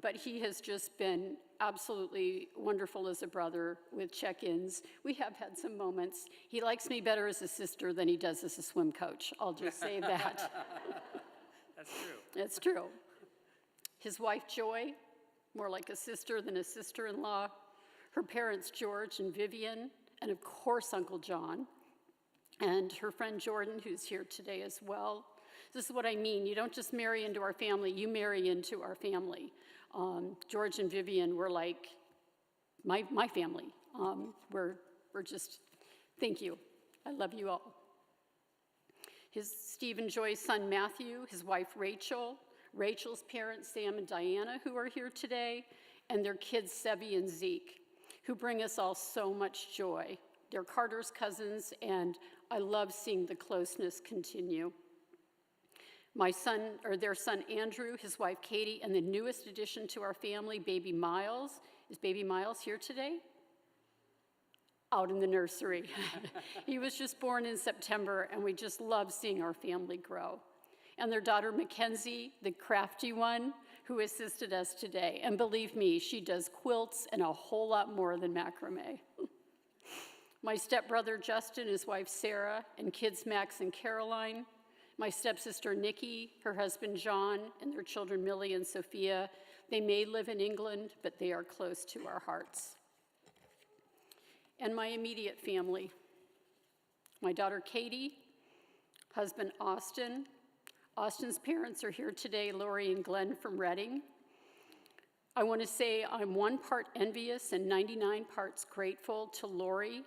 But he has just been absolutely wonderful as a brother with check-ins. We have had some moments. He likes me better as a sister than he does as a swim coach. I'll just say that. That's true. It's true. His wife, Joy, more like a sister than a sister-in-law. Her parents, George and Vivian, and of course, Uncle John. And her friend, Jordan, who's here today as well. This is what I mean. You don't just marry into our family, you marry into our family. George and Vivian were like my family. We're just, thank you. I love you all. His Steve and Joy's son, Matthew, his wife, Rachel, Rachel's parents, Sam and Diana, who are here today, and their kids, Sevi and Zeke, who bring us all so much joy. They're Carter's cousins, and I love seeing the closeness continue. My son, or their son Andrew, his wife Katie, and the newest addition to our family, baby Miles. Is baby Miles here today? Out in the nursery. He was just born in September, and we just love seeing our family grow. And their daughter Mackenzie, the crafty one, who assisted us today. And believe me, she does quilts and a whole lot more than macrame. My stepbrother Justin, his wife Sarah, and kids Max and Caroline. My stepsister Nikki, her husband John, and their children Millie and Sophia. They may live in England, but they are close to our hearts. And my immediate family. My daughter Katie, husband Austin. Austin's parents are here today, Lori and Glenn from Reading. I want to say I'm 1 part envious and 99 parts grateful to Lori,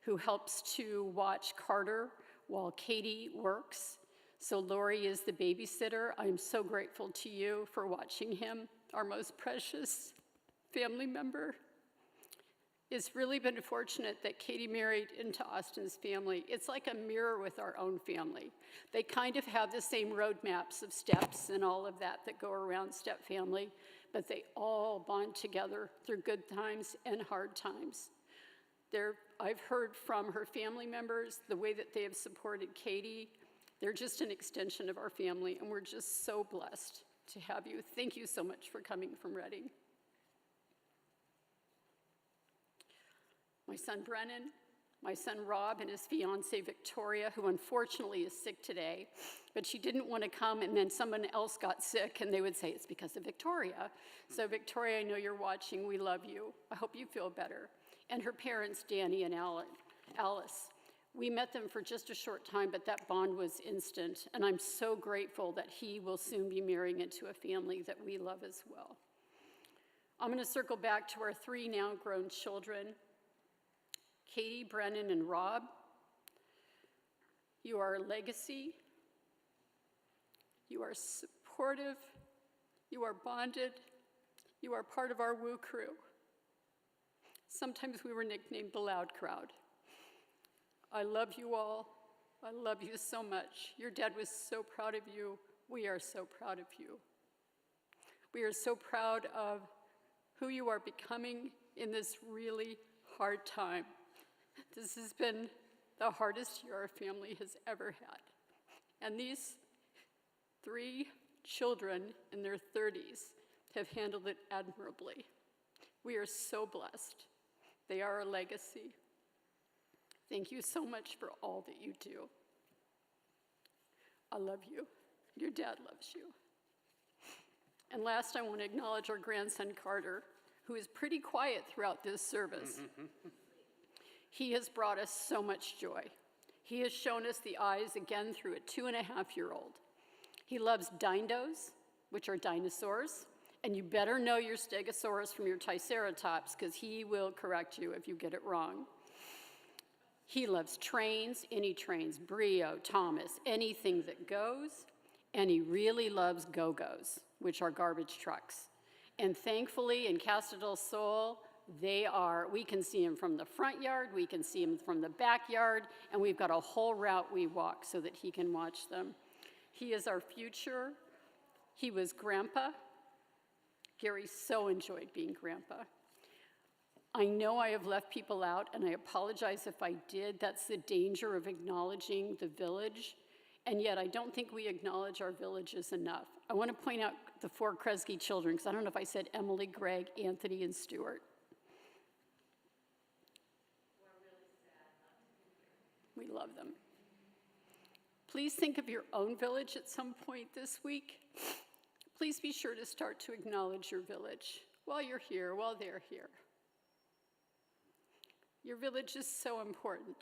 who helps to watch Carter while Katie works. So Lori is the babysitter. I'm so grateful to you for watching him, our most precious family member. It's really been fortunate that Katie married into Austin's family. It's like a mirror with our own family. They kind of have the same roadmaps of steps and all of that go around step family, but they all bond together through good times and hard times. I've heard from her family members the way that they have supported Katie. They're just an extension of our family, and we're just so blessed to have you. Thank you so much for coming from Reading. My son Brennan, my son Rob, and his fiancee Victoria, who unfortunately is sick today, but she didn't want to come, and then someone else got sick, and they would say it's because of Victoria. So Victoria, I know you're watching. We love you. I hope you feel better. And her parents, Danny and Alice. We met them for just a short time, but that bond was instant, and I'm so grateful that he will soon be marrying into a family that we love as well. I'm going to circle back to our 3 now grown children, Katie, Brennan, and Rob. You are a legacy. You are supportive. You are bonded. You are part of our Woo crew. Sometimes we were nicknamed the Loud Crowd. I love you all. I love you so much. Your dad was so proud of you. We are so proud of you. We are so proud of who you are becoming in this really hard time. This has been the hardest year our family has ever had. And these 3 children in their 30s have handled it admirably. We are so blessed. They are a legacy. Thank you so much for all that you do. I love you. Your dad loves you. And last, I want to acknowledge our grandson, Carter, who is pretty quiet throughout this service. He has brought us so much joy. He has shown us the eyes again through a 2.5-year-old. He loves dindos, which are dinosaurs, and you better know your Stegosaurus from your Triceratops, because he will correct you if you get it wrong. He loves trains, any trains, Brio, Thomas, anything that goes, and he really loves Go-Go's, which are garbage trucks. And thankfully, in Casa del Sol, we can see him from the front yard, we can see him from the backyard, and we've got a whole route we walk so that he can watch them. He is our future. He was Grandpa. Gary so enjoyed being Grandpa. I know I have left people out, and I apologize if I did. That's the danger of acknowledging the village, and yet I don't think we acknowledge our villages enough. I want to point out the 4 Kresge children, because I don't know if I said Emily, Greg, Anthony, and Stuart. We love them. Please think of your own village at some point this week. Please be sure to start to acknowledge your village while you're here, while they're here. Your village is so important.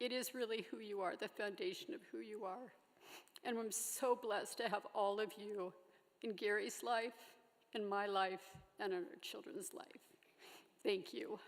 It is really who you are, the foundation of who you are. And I'm so blessed to have all of you in Gary's life, in my life, and in our children's life. Thank you.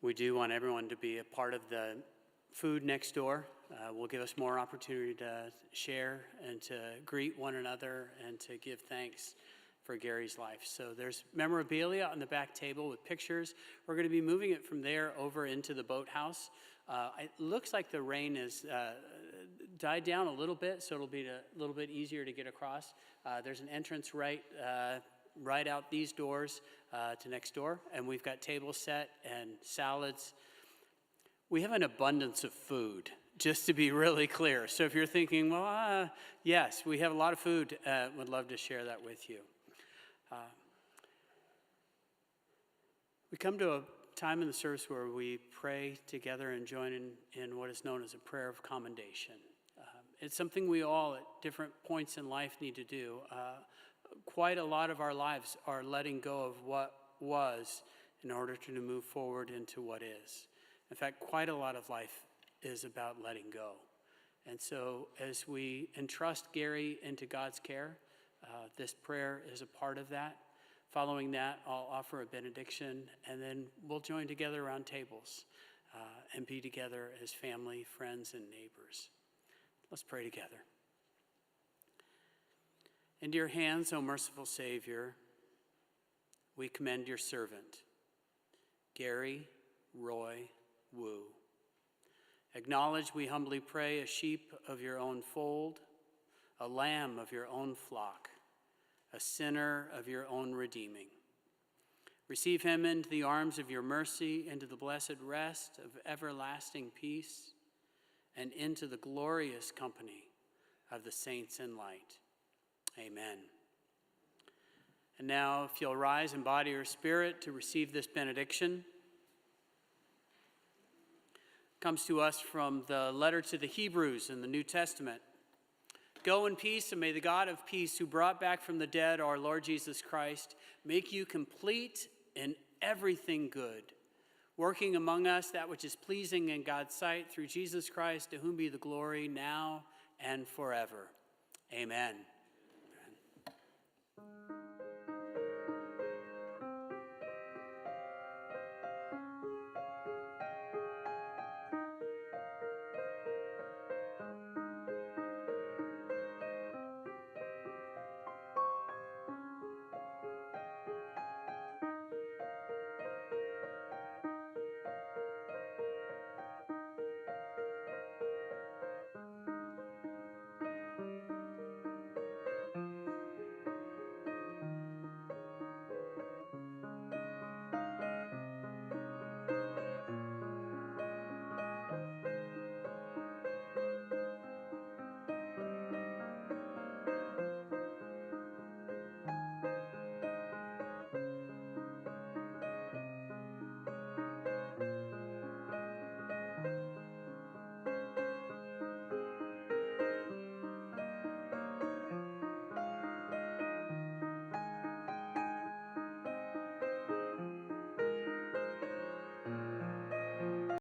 We do want everyone to be a part of the food next door. Will give us more opportunity to share and to greet one another and to give thanks for Gary's life. So there's memorabilia on the back table with pictures. We're going to be moving it from there over into the boathouse. It looks like the rain has died down a little bit, so it'll be a little bit easier to get across. There's an entrance right out these doors to next door, and we've got tables set and salads. We have an abundance of food, just to be really clear. So if you're thinking, well, yes, we have a lot of food, would love to share that with you. We come to a time in the service where we pray together and join in what is known as a prayer of commendation. It's something we all at different points in life need to do. Quite a lot of our lives are letting go of what was in order to move forward into what is. In fact, quite a lot of life is about letting go. And so as we entrust Gary into God's care, this prayer is a part of that. Following that, I'll offer a benediction, and then we'll join together around tables and be together as family, friends, and neighbors. Let's pray together. Into your hands, O merciful Savior, we commend your servant, Gary Roy Woo. Acknowledge, we humbly pray, a sheep of your own fold, a lamb of your own flock, a sinner of your own redeeming. Receive him into the arms of your mercy, into the blessed rest of everlasting peace, and into the glorious company of the saints in light. Amen. And now, if you'll rise in body or spirit to receive this benediction, comes to us from the letter to the Hebrews in the New Testament. Go in peace, and may the God of peace, who brought back from the dead our Lord Jesus Christ, make you complete in everything good, working among us that which is pleasing in God's sight through Jesus Christ, to whom be the glory now and forever. Amen.